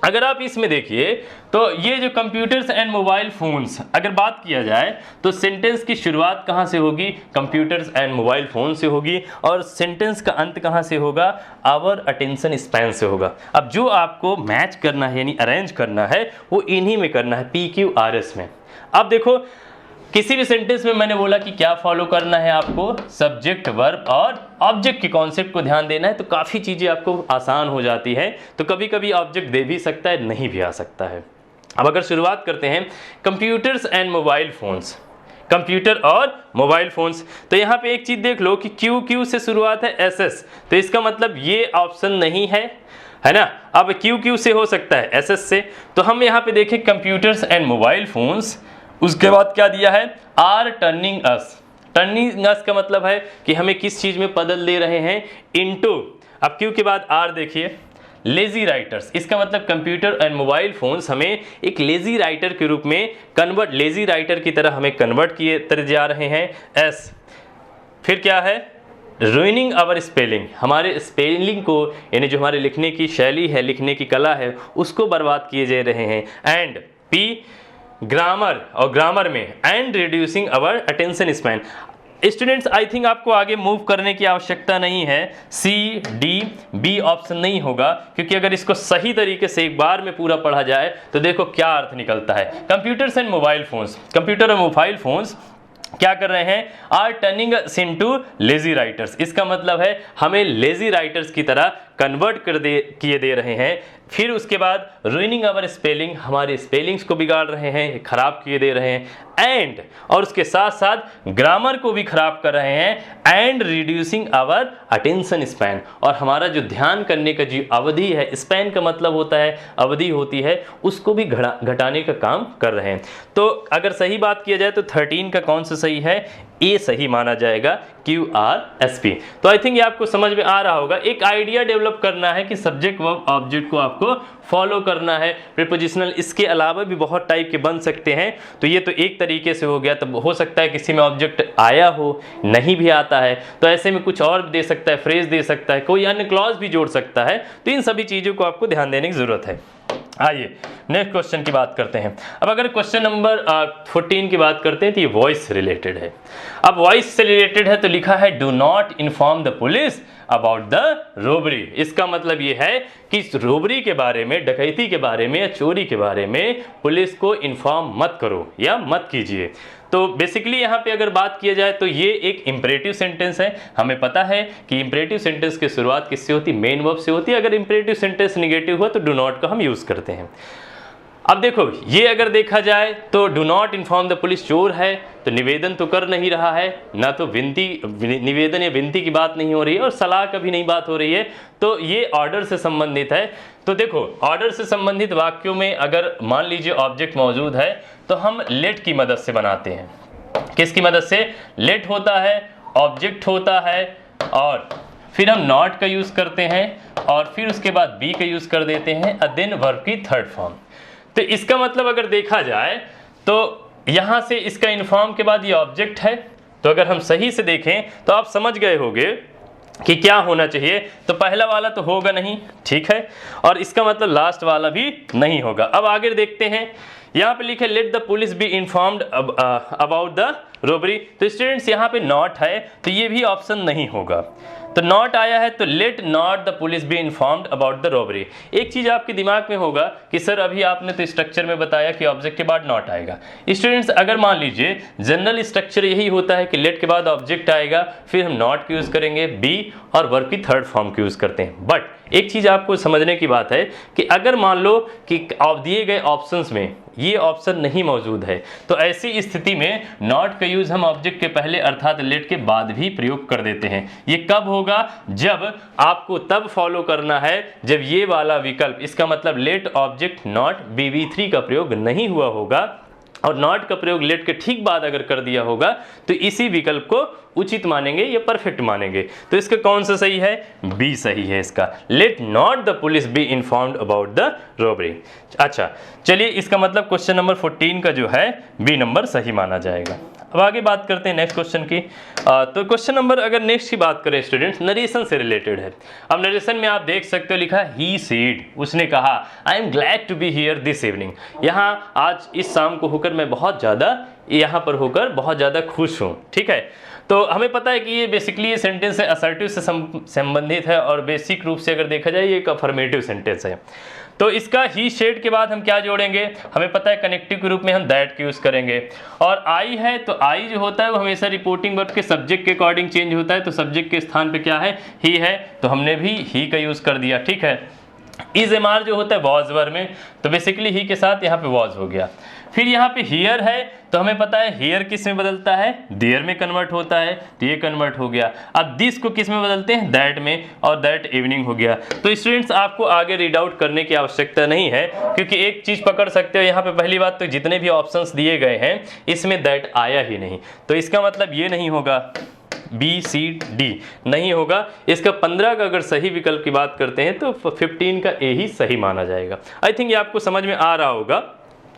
अगर आप इसमें देखिए तो ये जो कंप्यूटर्स एंड मोबाइल फोन्स अगर बात किया जाए तो सेंटेंस की शुरुआत कहाँ से होगी, कंप्यूटर्स एंड मोबाइल फोन से होगी, और सेंटेंस का अंत कहाँ से होगा, आवर अटेंशन स्पैन से होगा। अब जो आपको मैच करना है यानी अरेंज करना है वो इन्हीं में करना है, PQRS में। अब देखो किसी भी सेंटेंस में मैंने बोला कि क्या फॉलो करना है आपको, सब्जेक्ट वर्ब और ऑब्जेक्ट के कॉन्सेप्ट को ध्यान देना है, तो काफ़ी चीज़ें आपको आसान हो जाती है। तो कभी कभी ऑब्जेक्ट दे भी सकता है, नहीं भी आ सकता है। अब अगर शुरुआत करते हैं computers and mobile phones, computer और मोबाइल फोन्स, तो यहाँ पे एक चीज़ देख लो कि क्यू से शुरुआत है SS, तो इसका मतलब ये ऑप्शन नहीं है ना। अब क्यू से हो सकता है SS से, तो हम यहाँ पे देखें कंप्यूटर्स एंड मोबाइल फोन्स, उसके बाद क्या दिया है, आर टर्निंग अस। टर्निंग अस का मतलब है कि हमें किस चीज़ में बदल दे रहे हैं, इनटू। अब क्यू के बाद आर देखिए, लेजी राइटर्स, इसका मतलब कंप्यूटर एंड मोबाइल फोन्स हमें एक लेजी राइटर के रूप में कन्वर्ट, लेजी राइटर की तरह हमें कन्वर्ट किए तरह जा रहे हैं, एस। फिर क्या है, रूइनिंग आवर स्पेलिंग, हमारे स्पेलिंग को यानी जो हमारे लिखने की शैली है, लिखने की कला है, उसको बर्बाद किए जा रहे हैं। एंड पी ग्रामर, और ग्रामर में and reducing our attention span. Students I think आपको आगे मूव करने की आवश्यकता नहीं है, C-D-B ऑप्शन नहीं होगा, क्योंकि अगर इसको सही तरीके से एक बार में पूरा पढ़ा जाए तो देखो क्या अर्थ निकलता है। Computers and mobile phones, computer और मोबाइल फोन्स क्या कर रहे हैं, are turning us into lazy writers. इसका मतलब है हमें लेजी राइटर्स की तरह कन्वर्ट किए दे रहे हैं। फिर उसके बाद रूइनिंग आवर स्पेलिंग, हमारे स्पेलिंग्स को बिगाड़ रहे हैं, खराब किए दे रहे हैं। एंड, और उसके साथ साथ ग्रामर को भी खराब कर रहे हैं। And reducing our attention span, और हमारा जो ध्यान करने का जो अवधि है, स्पैन का मतलब होता है अवधि होती है, उसको भी घटाने का काम कर रहे हैं। तो अगर सही बात किया जाए तो 13 का कौन सा सही है, ए सही माना जाएगा, QRSP। तो आई थिंक ये आपको समझ में आ रहा होगा। एक आइडिया डेवलप करना है कि सब्जेक्ट वर्ब ऑब्जेक्ट को आपको फॉलो करना है। प्रीपोजिशनल इसके अलावा भी बहुत टाइप के बन सकते हैं। तो ये तो एक तरीके से हो गया। तब हो सकता है किसी में ऑब्जेक्ट आया हो, नहीं भी आता है, तो ऐसे में कुछ और भी दे सकता है, फ्रेज दे सकता है, कोई अन्य क्लॉज भी जोड़ सकता है। तो इन सभी चीज़ों को आपको ध्यान देने की जरूरत है। आइए नेक्स्ट क्वेश्चन की बात करते हैं। अब अगर क्वेश्चन नंबर 14 की बात करते हैं तो ये वॉइस से रिलेटेड है। अब वॉइस से रिलेटेड है तो लिखा है do not inform the police about the robbery. इसका मतलब ये है कि रोबरी के बारे में, डकैती के बारे में या चोरी के बारे में पुलिस को इन्फॉर्म मत करो या मत कीजिए। तो बेसिकली यहाँ पे अगर बात किया जाए तो ये एक इंपरेटिव सेंटेंस है। हमें पता है कि इंपरेटिव सेंटेंस की शुरुआत किससे होती है? मेन वर्ब से होती है। अगर इंपरेटिव सेंटेंस निगेटिव हुआ तो डू नॉट का हम यूज करते हैं। अब देखो, ये अगर देखा जाए तो do not inform the police चोर है तो निवेदन तो कर नहीं रहा है, ना तो निवेदन या विनती की बात नहीं हो रही है और सलाह का भी नहीं बात हो रही है। तो ये ऑर्डर से संबंधित है। तो देखो, ऑर्डर से संबंधित वाक्यों में अगर मान लीजिए ऑब्जेक्ट मौजूद है तो हम लेट की मदद से बनाते हैं। किसकी मदद से? लेट होता है, ऑब्जेक्ट होता है और फिर हम नॉट का यूज करते हैं और फिर उसके बाद बी का यूज कर देते हैं देन वर्ब की थर्ड फॉर्म। तो इसका मतलब अगर देखा जाए तो यहां से इसका इन्फॉर्म के बाद ये ऑब्जेक्ट है। तो अगर हम सही से देखें तो आप समझ गए होंगे कि क्या होना चाहिए। तो पहला वाला तो होगा नहीं, ठीक है, और इसका मतलब लास्ट वाला भी नहीं होगा। अब आगे देखते हैं, यहाँ पे लिखे let the police be informed about the robbery. तो स्टूडेंट्स यहाँ पे नॉट है तो ये भी ऑप्शन नहीं होगा। तो नॉट आया है तो let not the police be informed about the robbery. एक चीज आपके दिमाग में होगा कि सर अभी आपने तो स्ट्रक्चर में बताया कि ऑब्जेक्ट के बाद नॉट आएगा। स्टूडेंट्स अगर मान लीजिए जनरल स्ट्रक्चर यही होता है कि लेट के बाद ऑब्जेक्ट आएगा, फिर हम नॉट का यूज करेंगे, बी और वर्ब की थर्ड फॉर्म का यूज करते हैं। बट एक चीज आपको समझने की बात है कि अगर मान लो कि दिए गए ऑप्शंस में ये ऑप्शन नहीं मौजूद है तो ऐसी स्थिति में नॉट का यूज हम ऑब्जेक्ट के पहले अर्थात लेट के बाद भी प्रयोग कर देते हैं। ये कब होगा? जब आपको तब फॉलो करना है जब ये वाला विकल्प, इसका मतलब लेट ऑब्जेक्ट नॉट BV3 का प्रयोग नहीं हुआ होगा और नॉट का प्रयोग लेट के ठीक बाद अगर कर दिया होगा तो इसी विकल्प को उचित मानेंगे या परफेक्ट मानेंगे। तो इसका कौन सा सही है? बी सही है इसका। Let not the police be informed about the robbery. अच्छा चलिए, इसका मतलब क्वेश्चन नंबर 14 का जो है बी नंबर सही माना जाएगा। अब आगे बात करते हैं नेक्स्ट क्वेश्चन की। तो क्वेश्चन नंबर अगर नेक्स्ट की बात करें स्टूडेंट्स, नरेशन से रिलेटेड है। अब नरेशन में आप देख सकते हो लिखा ही सेड, उसने कहा I am glad to be here this evening. यहाँ आज इस शाम को होकर मैं बहुत ज़्यादा यहाँ पर होकर बहुत ज़्यादा खुश हूँ। ठीक है, तो हमें पता है कि ये बेसिकली ये सेंटेंस है असर्टिव से संबंधित है और बेसिक रूप से अगर देखा जाए ये एक अफर्मेटिव सेंटेंस है। तो इसका ही शेड के बाद हम क्या जोड़ेंगे? हमें पता है कनेक्टिव के रूप में हम दैट का यूज करेंगे। और आई है तो आई जो होता है वो हमेशा रिपोर्टिंग वर्ब के सब्जेक्ट के अकॉर्डिंग चेंज होता है। तो सब्जेक्ट के स्थान पे क्या है? ही है, तो हमने भी ही का यूज कर दिया। ठीक है, इज एम आर जो होता है वॉज वर्ब में, तो बेसिकली ही के साथ यहाँ पे वॉज हो गया। फिर यहाँ पे हियर है तो हमें पता है हियर किस में बदलता है? देयर में कन्वर्ट होता है, तो ये कन्वर्ट हो गया। अब दिस को किस में बदलते हैं? दैट में, और दैट इवनिंग हो गया। तो स्टूडेंट्स आपको आगे रीड आउट करने की आवश्यकता नहीं है, क्योंकि एक चीज पकड़ सकते हो यहाँ पे। पहली बात तो जितने भी ऑप्शंस दिए गए हैं इसमें दैट आया ही नहीं, तो इसका मतलब ये नहीं होगा, BCD नहीं होगा। इसका 15 का अगर सही विकल्प की बात करते हैं तो 15 का ए ही सही माना जाएगा। आई थिंक ये आपको समझ में आ रहा होगा,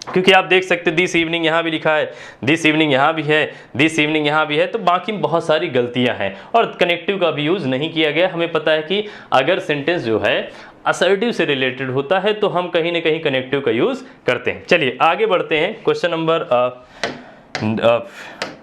क्योंकि आप देख सकते हैं दिस इवनिंग यहाँ भी लिखा है, दिस इवनिंग यहाँ भी है, दिस इवनिंग यहाँ भी है, तो बाकी बहुत सारी गलतियाँ हैं और कनेक्टिव का भी यूज़ नहीं किया गया। हमें पता है कि अगर सेंटेंस जो है असर्टिव से रिलेटेड होता है तो हम कहीं ना कहीं कनेक्टिव का यूज़ करते हैं। चलिए आगे बढ़ते हैं। क्वेश्चन नंबर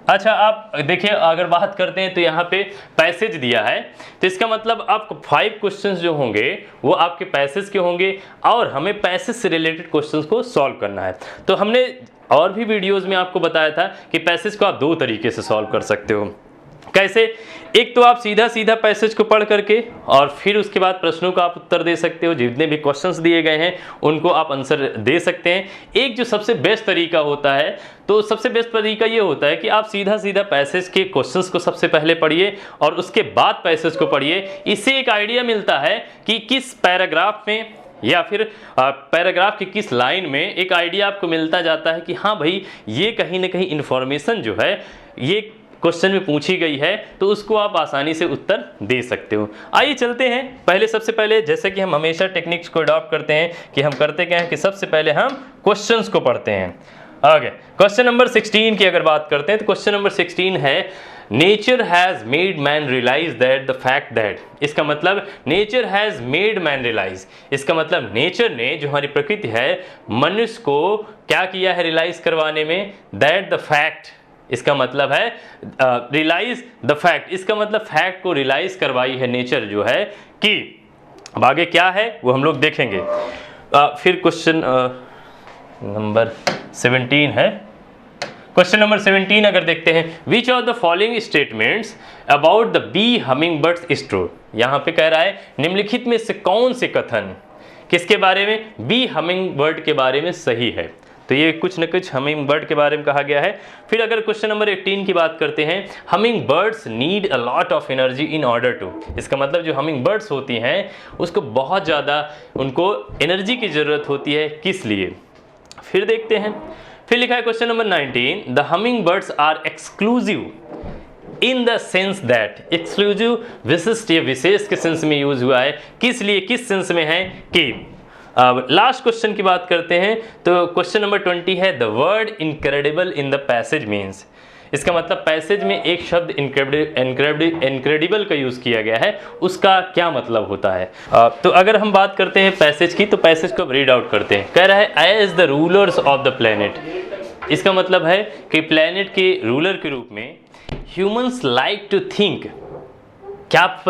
अच्छा आप देखिए, अगर बात करते हैं तो यहाँ पे पैसेज दिया है, तो इसका मतलब आपको 5 क्वेश्चंस जो होंगे वो आपके पैसेज के होंगे और हमें पैसेज से रिलेटेड क्वेश्चंस को सॉल्व करना है। तो हमने और भी वीडियोस में आपको बताया था कि पैसेज को आप 2 तरीके से सॉल्व कर सकते हो। कैसे? एक तो आप सीधा सीधा पैसेज को पढ़ करके और फिर उसके बाद प्रश्नों का आप उत्तर दे सकते हो, जितने भी क्वेश्चंस दिए गए हैं उनको आप आंसर दे सकते हैं। एक जो सबसे बेस्ट तरीका होता है, तो सबसे बेस्ट तरीका ये होता है कि आप सीधा सीधा पैसेज के क्वेश्चंस को सबसे पहले पढ़िए और उसके बाद पैसेज को पढ़िए। इससे एक आइडिया मिलता है कि किस पैराग्राफ में या फिर पैराग्राफ की किस लाइन में एक आइडिया आपको मिलता जाता है कि हाँ भाई ये कहीं ना कहीं इन्फॉर्मेशन जो है ये क्वेश्चन में पूछी गई है तो उसको आप आसानी से उत्तर दे सकते हो। आइए चलते हैं, पहले सबसे पहले जैसे कि हम हमेशा टेक्निक्स को अडॉप्ट करते हैं कि हम करते क्या है कि सबसे पहले हम क्वेश्चंस को पढ़ते हैं। आगे क्वेश्चन नंबर 16 की अगर बात करते हैं तो क्वेश्चन नंबर 16 है nature has made man realise that the fact that. इसका मतलब nature has made man realise, इसका मतलब नेचर ने, जो हमारी प्रकृति है, मनुष्य को क्या किया है रियलाइज करवाने में, दैट द फैक्ट। इसका मतलब है रियलाइज द फैक्ट, इसका मतलब फैक्ट को रियलाइज करवाई है नेचर जो है कि। अब आगे क्या है वो हम लोग देखेंगे। फिर क्वेश्चन नंबर 17 है। क्वेश्चन नंबर 17 अगर देखते हैं, which of the following statements about the bee humming birds is true. यहाँ पे कह रहा है निम्नलिखित में से कौन से कथन किसके बारे में, बी हमिंग बर्ड के बारे में सही है। तो ये कुछ न कुछ हमिंग बर्ड के बारे में कहा गया है। फिर अगर क्वेश्चन नंबर 18 की बात करते हैं, humming birds need a lot of energy in order to. इसका मतलब जो हमिंग बर्ड्स होती हैं उसको बहुत ज़्यादा उनको एनर्जी की ज़रूरत होती है, किस लिए। फिर देखते हैं, फिर लिखा है question number 19, the humming birds are exclusive in the sense that. Exclusive विशिष्ट, ये विशेष के सेंस में यूज हुआ है, किस लिए, किस सेंस में है कि। अब लास्ट क्वेश्चन की बात करते हैं तो क्वेश्चन नंबर 20 है the word incredible in the passage means. इसका मतलब पैसेज में एक शब्द इनक्रेडिबल का यूज किया गया है, उसका क्या मतलब होता है। तो अगर हम बात करते हैं पैसेज की, तो पैसेज को रीड आउट करते हैं। कह रहा है as the rulers of the planet. इसका मतलब है कि प्लेनेट के रूलर के रूप में ह्यूमंस लाइक टू थिंक, क्या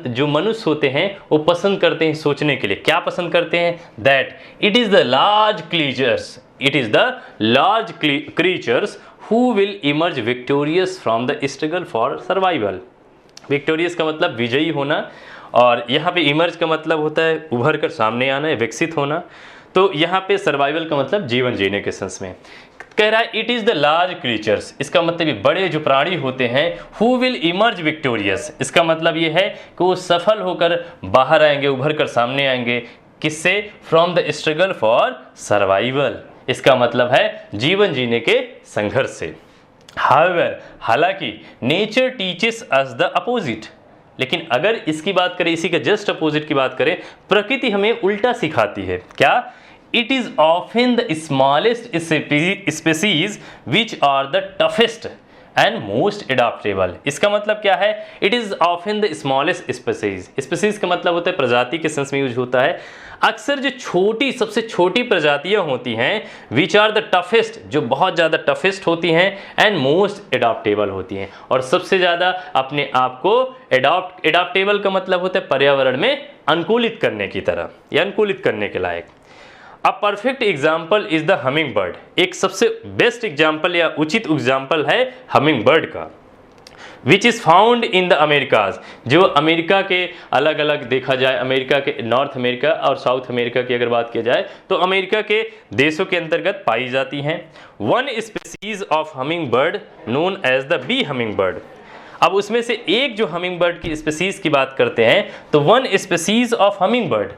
जो मनुष्य होते हैं वो पसंद करते हैं सोचने के लिए, क्या पसंद करते हैं, that it is the large creatures, it is the large creatures who will emerge victorious from the struggle for survival. Victorious का मतलब विजयी होना, और यहाँ पे इमर्ज का मतलब होता है उभर कर सामने आना, विकसित होना। तो यहाँ पे सर्वाइवल का मतलब जीवन जीने के सेंस में कह रहा है it is the large creatures. इसका मतलब ये बड़े जो प्राणी होते हैं, हु विल इमर्ज विक्टोरियस। इसका मतलब ये है कि वो सफल होकर बाहर आएंगे, उभर कर सामने आएंगे, किससे, from the struggle for survival. इसका मतलब है जीवन जीने के संघर्ष से। हाउएवर, हालांकि nature teaches us the opposite. लेकिन अगर इसकी बात करें, इसी के जस्ट अपोजिट की बात करें, प्रकृति हमें उल्टा सिखाती है। क्या, it is often the smallest species which are the toughest and most adaptable। इसका मतलब क्या है, it is often the smallest species। species का मतलब होता है प्रजाति के सेंस में यूज होता है। अक्सर जो छोटी, सबसे छोटी प्रजातियां होती हैं, which are the toughest, जो बहुत ज़्यादा toughest होती हैं, and most adaptable होती हैं, और सबसे ज़्यादा अपने आप को adaptable का मतलब होता है पर्यावरण में अनुकूलित करने की तरह या अनुकूलित करने के लायक। A perfect example is the humming bird. एक सबसे बेस्ट एग्जाम्पल या उचित एग्जाम्पल है हमिंग बर्ड का, which is found in the Americas. जो अमेरिका के अलग अलग देखा जाए, अमेरिका के नॉर्थ अमेरिका और साउथ अमेरिका की अगर बात की जाए तो अमेरिका के देशों के अंतर्गत पाई जाती हैं। One species of humming bird known as the bee humming bird. अब उसमें से एक जो हमिंग बर्ड की स्पीसीज की बात करते हैं तो one species of humming bird,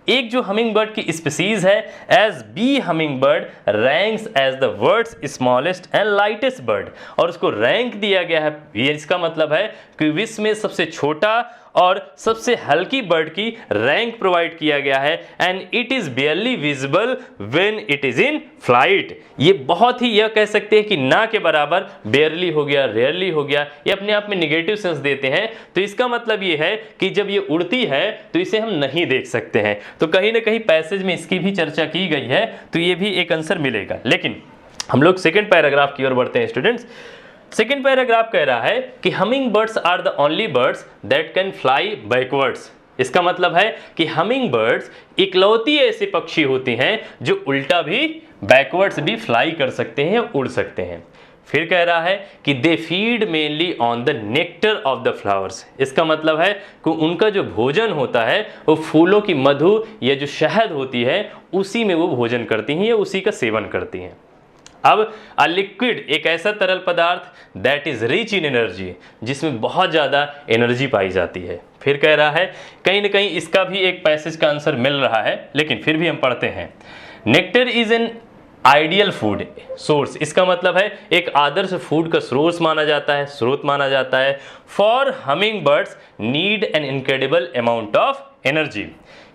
एक जो हमिंग बर्ड की स्पीसीज है, as bee humming bird ranks as the world's smallest and lightest bird. और उसको रैंक दिया गया है, ये इसका मतलब है कि विश्व में सबसे छोटा और सबसे हल्की बर्ड की रैंक प्रोवाइड किया गया है। And it is बेयरली visible when it is in flight. ये बहुत ही, यह कह सकते हैं कि ना के बराबर, बेयरली हो गया, रेयरली हो गया, ये अपने आप में निगेटिव सेंस देते हैं। तो इसका मतलब ये है कि जब ये उड़ती है तो इसे हम नहीं देख सकते हैं। तो कहीं ना कहीं पैसेज में इसकी भी चर्चा की गई है, तो ये भी एक आंसर मिलेगा। लेकिन हम लोग सेकेंड पैराग्राफ की ओर बढ़ते हैं स्टूडेंट्स। सेकेंड पैराग्राफ कह रहा है कि humming birds are the only birds that can fly backwards. इसका मतलब है कि हमिंग बर्ड्स इकलौती ऐसे पक्षी होती हैं जो उल्टा भी, बैकवर्ड्स भी फ्लाई कर सकते हैं, उड़ सकते हैं। फिर कह रहा है कि they feed mainly on the nectar of the flowers. इसका मतलब है कि उनका जो भोजन होता है वो फूलों की मधु या जो शहद होती है उसी में वो भोजन करती हैं या उसी का सेवन करती हैं। अब अ लिक्विड, एक ऐसा तरल पदार्थ that is rich in energy, जिसमें बहुत ज़्यादा एनर्जी पाई जाती है। फिर कह रहा है, कहीं ना कहीं इसका भी एक पैसेज का आंसर मिल रहा है, लेकिन फिर भी हम पढ़ते हैं। Nectar is an ideal food source, इसका मतलब है एक आदर्श फूड का सोर्स माना जाता है, स्रोत माना जाता है। For humming birds need an incredible amount of energy,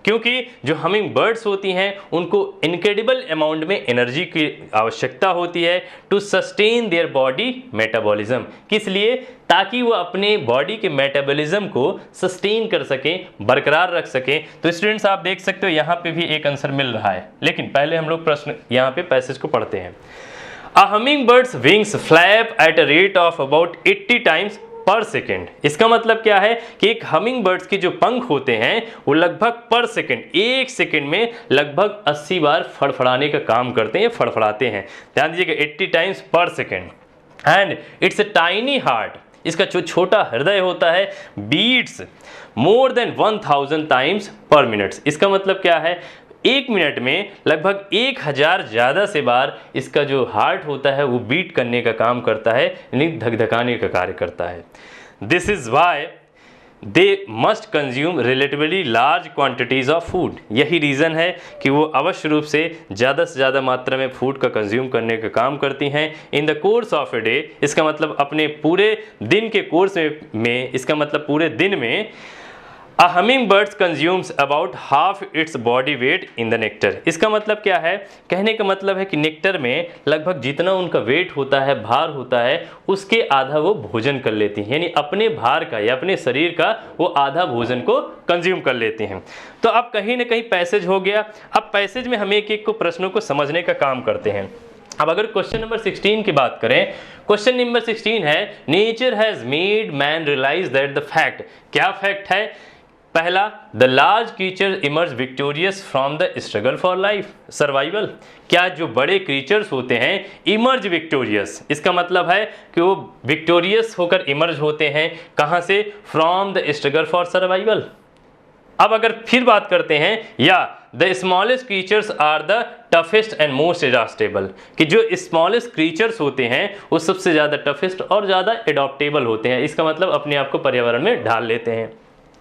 क्योंकि जो हमिंग बर्ड्स होती हैं उनको इनक्रेडिबल अमाउंट में एनर्जी की आवश्यकता होती है to sustain their body metabolism. किस लिए? ताकि वो अपने बॉडी के मेटाबॉलिज्म को सस्टेन कर सकें, बरकरार रख सकें। तो स्टूडेंट्स आप देख सकते हो यहाँ पे भी एक आंसर मिल रहा है, लेकिन पहले हम लोग प्रश्न यहाँ पे पैसेज को पढ़ते हैं। A humming birds wings flap at a rate of about 80 times per second. इसका मतलब क्या है कि एक हमिंग बर्ड्स के जो पंख होते हैं वो लगभग पर सेकेंड, एक सेकेंड में लगभग 80 बार फड़फड़ाने का काम करते हैं, फड़फड़ाते हैं। ध्यान दीजिएगा 80 times per second. And it's a tiny heart, इसका जो छोटा हृदय होता है beats more than 1000 times per minute. इसका मतलब क्या है? एक मिनट में लगभग 1000 ज़्यादा से बार इसका जो हार्ट होता है वो बीट करने का काम करता है, यानी धकधकाने का कार्य करता है। This is why they must consume relatively large quantities of food. यही रीज़न है कि वो अवश्य रूप से ज़्यादा मात्रा में फूड का कंज्यूम करने का काम करती हैं in the course of a day. इसका मतलब अपने पूरे दिन के कोर्स में इसका मतलब पूरे दिन में A hummingbird consumes about half its body weight in the nectar। इसका मतलब क्या है? कहने का मतलब है कि नेक्टर में लगभग जितना उनका वेट होता है, भार होता है, उसके आधा वो भोजन कर लेती हैं, यानी अपने भार का या अपने शरीर का वो आधा भोजन को कंज्यूम कर लेती हैं। तो अब कहीं ना कहीं पैसेज हो गया। अब पैसेज में हम एक एक को प्रश्नों को समझने का काम करते हैं। अब अगर क्वेश्चन नंबर 16 की बात करें, क्वेश्चन नंबर 16 है nature has made man realise that the fact. क्या फैक्ट है? पहला, the large creature emerge victorious from the struggle for life survival. क्या जो बड़े क्रीचर्स होते हैं इमर्ज विक्टोरियस, इसका मतलब है कि वो विक्टोरियस होकर इमर्ज होते हैं। कहाँ से? From the struggle for survival. अब अगर फिर बात करते हैं, या the smallest creatures are the toughest and most adaptable, कि जो स्मॉलेस्ट क्रीचर्स होते हैं वो सबसे ज़्यादा टफेस्ट और ज़्यादा एडॉप्टेबल होते हैं। इसका मतलब अपने आप को पर्यावरण में ढाल लेते हैं।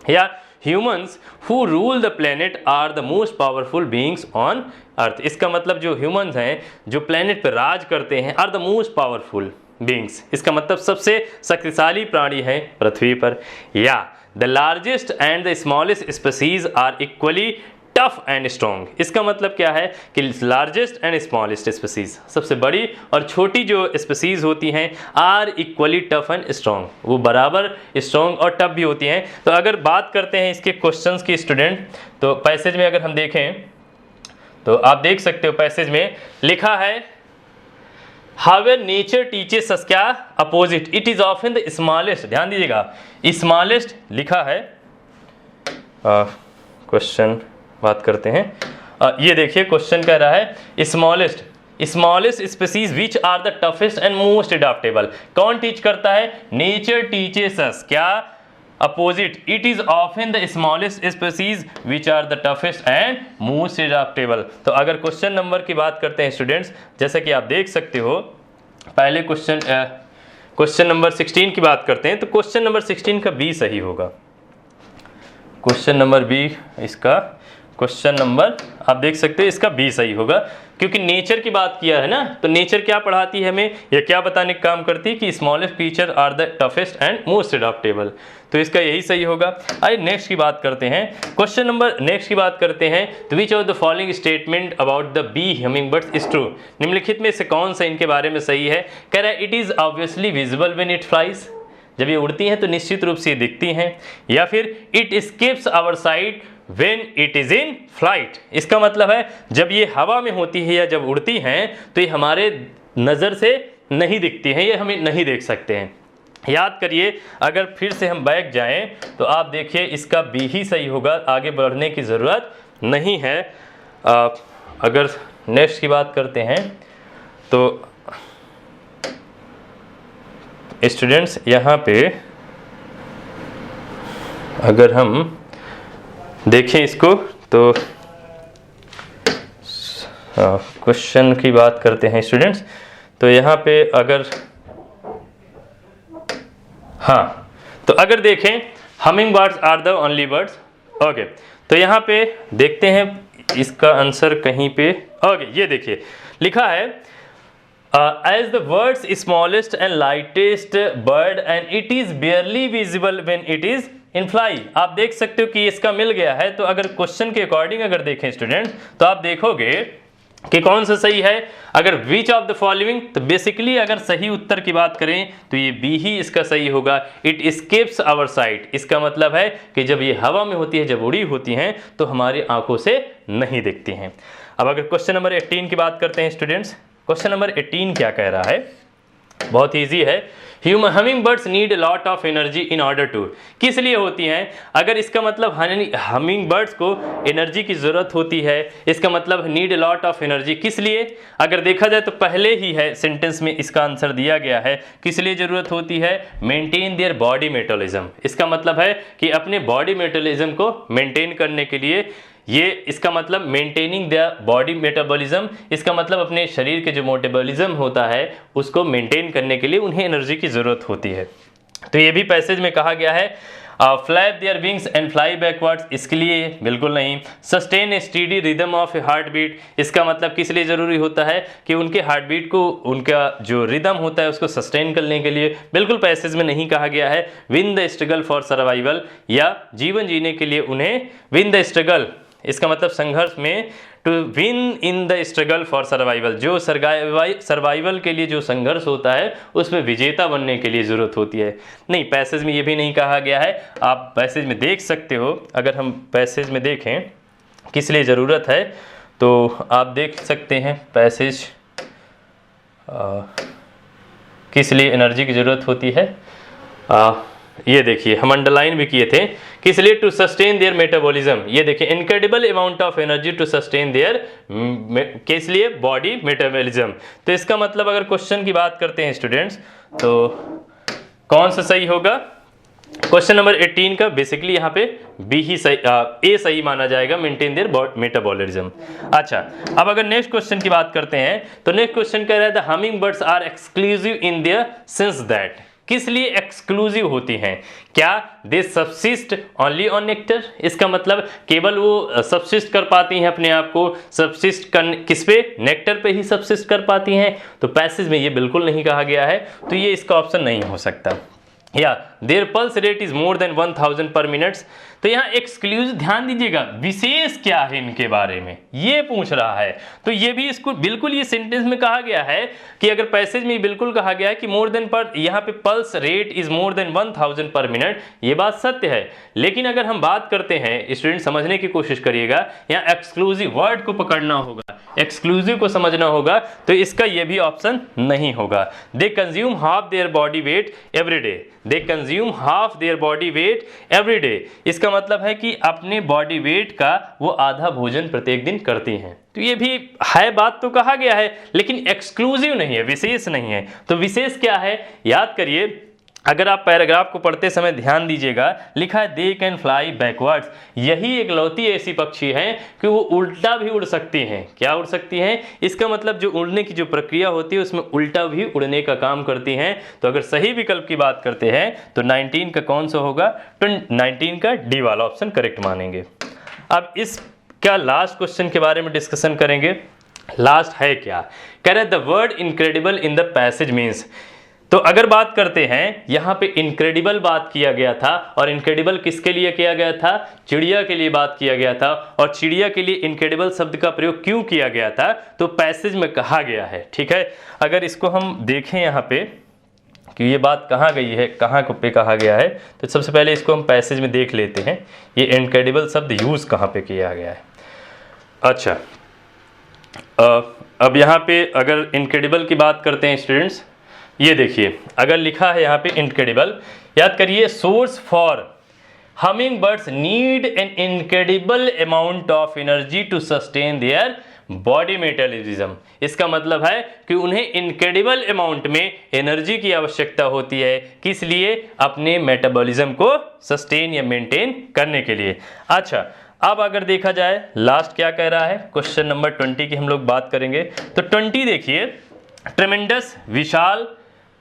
या humans who rule the planet are the most powerful beings on earth। इसका मतलब जो humans हैं, जो planet पर राज करते हैं, are the most powerful beings। इसका मतलब सबसे शक्तिशाली प्राणी हैं पृथ्वी पर। या the largest and the smallest species are equally tough and strong. इसका मतलब क्या है कि लार्जेस्ट एंड स्मॉलेस्ट स्पीसीज, सबसे बड़ी और छोटी जो स्पीसीज होती हैं, are equally tough and strong, वो बराबर स्ट्रॉन्ग और टफ भी होती हैं। तो अगर बात करते हैं इसके क्वेश्चंस की स्टूडेंट, तो पैसेज में अगर हम देखें तो आप देख सकते हो पैसेज में लिखा है हाउएवर नेचर टीचेस अस, क्या? Opposite, it is often the smallest. ध्यान दीजिएगा स्मॉलेस्ट लिखा है। क्वेश्चन बात करते हैं, ये देखिए क्वेश्चन कह रहा है smallest species which are the toughest and most adaptable. कौन टीच करता है? नेचर टीचेस अस, क्या? Opposite, it is often the smallest species which are the toughest and most adaptable. तो अगर क्वेश्चन नंबर की बात करते हैं स्टूडेंट्स, जैसा कि आप देख सकते हो, पहले क्वेश्चन नंबर 16 की बात करते हैं, तो क्वेश्चन नंबर 16 का बी सही होगा। क्वेश्चन नंबर बी, इसका क्वेश्चन नंबर आप देख सकते हैं इसका बी सही होगा, क्योंकि नेचर की बात किया है ना। तो नेचर क्या पढ़ाती है हमें, या क्या बताने का काम करती है कि smallest creature are the toughest and most adaptable. तो इसका यही सही होगा। आइए नेक्स्ट की बात करते हैं, क्वेश्चन नंबर नेक्स्ट की बात करते हैं। तो which of the following statement about the bee humming birds is true. निम्नलिखित में से कौन सा इनके बारे में सही है? कह रहा है it is obviously visible when it flies, जब ये उड़ती हैं तो निश्चित रूप से ये दिखती हैं। या फिर it skips our sight When it is in flight, इसका मतलब है जब ये हवा में होती है या जब उड़ती हैं तो ये हमारे नज़र से नहीं दिखती हैं, ये हमें नहीं देख सकते हैं। याद करिए, अगर फिर से हम बैक जाएं तो आप देखिए इसका बी ही सही होगा, आगे बढ़ने की ज़रूरत नहीं है। अगर नेक्स्ट की बात करते हैं तो स्टूडेंट्स यहाँ पे अगर हम देखें इसको, तो क्वेश्चन की बात करते हैं स्टूडेंट्स, तो यहाँ पे अगर तो अगर देखें humming birds are the only birds. Okay, तो यहाँ पे देखते हैं इसका आंसर कहीं पे। ओके, ये देखिए लिखा है as the words smallest and lightest bird and it is barely visible when it is in fly. आप देख सकते हो कि इसका मिल गया है। तो अगर क्वेश्चन के अकॉर्डिंग अगर देखें स्टूडेंट्स, तो आप देखोगे कि कौन सा सही है। अगर विच ऑफ द फॉलोइंग, तो बेसिकली अगर सही उत्तर की बात करें तो ये बी ही इसका सही होगा। इट स्केप्स आवर साइट, इसका मतलब है कि जब ये हवा में होती है, जब उड़ी होती हैं, तो हमारी आंखों से नहीं दिखती हैं। अब अगर क्वेश्चन नंबर 18 की बात करते हैं स्टूडेंट्स, क्वेश्चन नंबर 18 क्या कह रहा है, बहुत ईजी है। Humming birds need lot of energy in order to, किस लिए होती हैं? अगर इसका मतलब हमिंग बर्ड्स को एनर्जी की जरूरत होती है, इसका मतलब नीड लॉट ऑफ एनर्जी किस लिए? अगर देखा जाए तो पहले ही है सेंटेंस में इसका आंसर दिया गया है। किस लिए जरूरत होती है? मेंटेन देयर बॉडी मेटाबॉलिज्म, इसका मतलब है कि अपने बॉडी मेटाबॉलिज्म को मेंटेन करने के लिए, ये इसका मतलब मेंटेनिंग द बॉडी मेटाबॉलिज्म, इसका मतलब अपने शरीर के जो मेटाबॉलिज्म होता है उसको मेंटेन करने के लिए उन्हें एनर्जी की जरूरत होती है। तो ये भी पैसेज में कहा गया है flap their wings and fly backwards, इसके लिए बिल्कुल नहीं। Sustain a steady rhythm of a heart beat, इसका मतलब किस लिए जरूरी होता है कि उनके हार्ट बीट को, उनका जो रिदम होता है उसको सस्टेन करने के लिए, बिल्कुल पैसेज में नहीं कहा गया है। Win the struggle for survival, या जीवन जीने के लिए उन्हें विन द स्ट्रगल, इसका मतलब संघर्ष में, to win in the struggle for survival, जो सर्वाइवल के लिए जो संघर्ष होता है उसमें विजेता बनने के लिए ज़रूरत होती है। नहीं, पैसेज में ये भी नहीं कहा गया है। आप पैसेज में देख सकते हो, अगर हम पैसेज में देखें किस लिए ज़रूरत है तो आप देख सकते हैं पैसेज किस लिए एनर्जी की ज़रूरत होती है। ये देखिए हम अंडरलाइन भी किए थे, किस लिए? To sustain their metabolism. ये देखिए incredible amount of energy to sustain their, किस लिए? Body metabolism. तो इसका मतलब अगर क्वेश्चन की बात करते हैं स्टूडेंट्स, तो कौन सा सही होगा? क्वेश्चन नंबर 18 का बेसिकली यहाँ पे बी ही सही, ए सही माना जाएगा, मेंटेन देयर मेटाबॉलिज्म। अच्छा, अब अगर नेक्स्ट क्वेश्चन की बात करते हैं तो नेक्स्ट क्वेश्चन कह रहा है the humming birds are exclusive in their sense that, किस लिए एक्सक्लूसिव होती हैं? क्या? They subsist only on nectar, इसका मतलब केवल वो सबसिस्ट कर पाती हैं, अपने आप को सबसिस्ट कर किस पे? नेक्टर पे ही सबसिस्ट कर पाती हैं। तो पैसेज में ये बिल्कुल नहीं कहा गया है, तो ये इसका ऑप्शन नहीं हो सकता। या their pulse rate is more than 1000 per minutes, तो यहाँ एक्सक्लूसिव, ध्यान दीजिएगा, विशेष क्या है इनके बारे में ये पूछ रहा है। तो ये भी इसको बिल्कुल ये सेंटेंस में कहा गया है कि अगर पैसेज में बिल्कुल कहा गया है कि मोर देन पर, यहाँ पे pulse rate is more than 1000 पर मिनट, ये बात सत्य है। लेकिन अगर हम बात करते हैं, स्टूडेंट समझने की कोशिश करिएगा, यहाँ एक्सक्लूसिव वर्ड को पकड़ना होगा, एक्सक्लूसिव को समझना होगा, तो इसका ये भी ऑप्शन नहीं होगा। They consume half their body weight every day, they consume half their body weight every day, इसका मतलब है कि अपने बॉडी वेट का वो आधा भोजन प्रत्येक दिन करती हैं। तो ये भी है, बात तो कहा गया है, लेकिन एक्सक्लूसिव नहीं है, विशेष नहीं है। तो विशेष क्या है? याद करिए, अगर आप पैराग्राफ को पढ़ते समय ध्यान दीजिएगा, लिखा है दे कैन फ्लाई बैकवर्ड्स, यही एकलौती ऐसी पक्षी हैं कि वो उल्टा भी उड़ सकती हैं। क्या उड़ सकती हैं? इसका मतलब जो उड़ने की जो प्रक्रिया होती है उसमें उल्टा भी उड़ने का काम करती हैं। तो अगर सही विकल्प की बात करते हैं तो 19 का कौन सा होगा? तो 19 का डी वाला ऑप्शन करेक्ट मानेंगे। अब इसका लास्ट क्वेश्चन के बारे में डिस्कशन करेंगे। लास्ट है क्या? कह रहे the word incredible in the passage means, तो अगर बात करते हैं यहाँ पे इनक्रेडिबल बात किया गया था, और इनक्रेडिबल किसके लिए किया गया था? चिड़िया के लिए बात किया गया था। और चिड़िया के लिए इनक्रेडिबल शब्द का प्रयोग क्यों किया गया था? तो पैसेज में कहा गया है। ठीक है, अगर इसको हम देखें यहाँ पे कि ये बात कहाँ गई है, कहाँ पे कहा गया है, तो सबसे पहले इसको हम पैसेज में देख लेते हैं, ये इनक्रेडिबल शब्द यूज कहाँ पे किया गया है। अच्छा, अब यहाँ पे अगर इनक्रेडिबल की बात करते हैं स्टूडेंट्स, ये देखिए अगर लिखा है यहाँ पे इनक्रेडिबल, याद करिए source for humming birds need an incredible amount of energy to sustain their body metabolism, इसका मतलब है कि उन्हें इनक्रेडिबल अमाउंट में एनर्जी की आवश्यकता होती है, किस लिए? अपने मेटाबॉलिज्म को सस्टेन या मेंटेन करने के लिए। अच्छा, अब अगर देखा जाए लास्ट क्या कह रहा है, क्वेश्चन नंबर 20 की हम लोग बात करेंगे। तो 20 देखिए, ट्रेमेंडस, विशाल,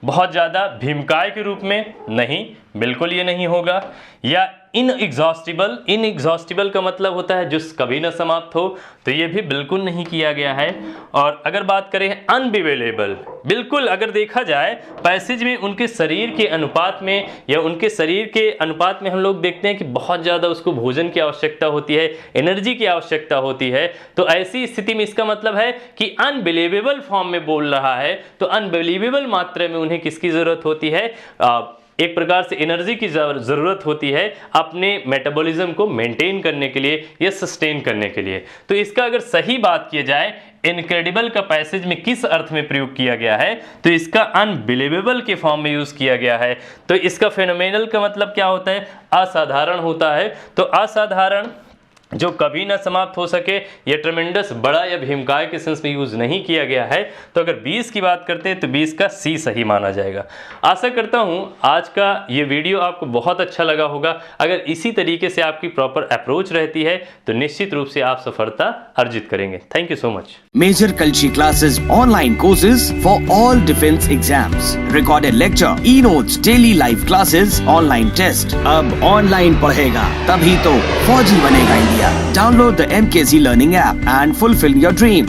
बहुत ज़्यादा, भीमकाय के रूप में, नहीं, बिल्कुल ये नहीं होगा। या इनएग्जॉस्टिबल। इनएग्जॉस्टिबल का मतलब होता है जो कभी ना समाप्त हो, तो ये भी बिल्कुल नहीं किया गया है। और अगर बात करें अनबिवेलेबल, बिल्कुल अगर देखा जाए पैसेज में उनके शरीर के अनुपात में या उनके शरीर के अनुपात में हम लोग देखते हैं कि बहुत ज़्यादा उसको भोजन की आवश्यकता होती है, एनर्जी की आवश्यकता होती है। तो ऐसी स्थिति में इसका मतलब है कि अनबिलीवेबल फॉर्म में बोल रहा है, तो अनबिलीवेबल मात्रा में उन्हें किसकी ज़रूरत होती है? एक प्रकार से एनर्जी की ज़रूरत होती है अपने मेटाबॉलिज्म को मेंटेन करने के लिए या सस्टेन करने के लिए। तो इसका अगर सही बात किया जाए इनक्रेडिबल का पैसेज में किस अर्थ में प्रयोग किया गया है, तो इसका अनबिलीवेबल के फॉर्म में यूज़ किया गया है। तो इसका फेनोमेनल का मतलब क्या होता है? असाधारण होता है। तो असाधारण जो कभी ना समाप्त हो सके, यह ट्रेमेंडस बड़ा या भीमकाय के सेंस में यूज नहीं किया गया है। तो अगर 20 की बात करते हैं तो 20 का सी सही माना जाएगा। आशा करता हूं आज का ये वीडियो आपको बहुत अच्छा लगा होगा। अगर इसी तरीके से आपकी प्रॉपर अप्रोच रहती है तो निश्चित रूप से आप सफलता अर्जित करेंगे। Thank you so much. Major Kalshi classes, online courses for all defense exams, recorded lecture, e-notes, daily live classes, online test। अब ऑनलाइन पढ़ेगा तभी तो फौजी बनेगा India. Download the MKC Learning app and fulfill your dreams.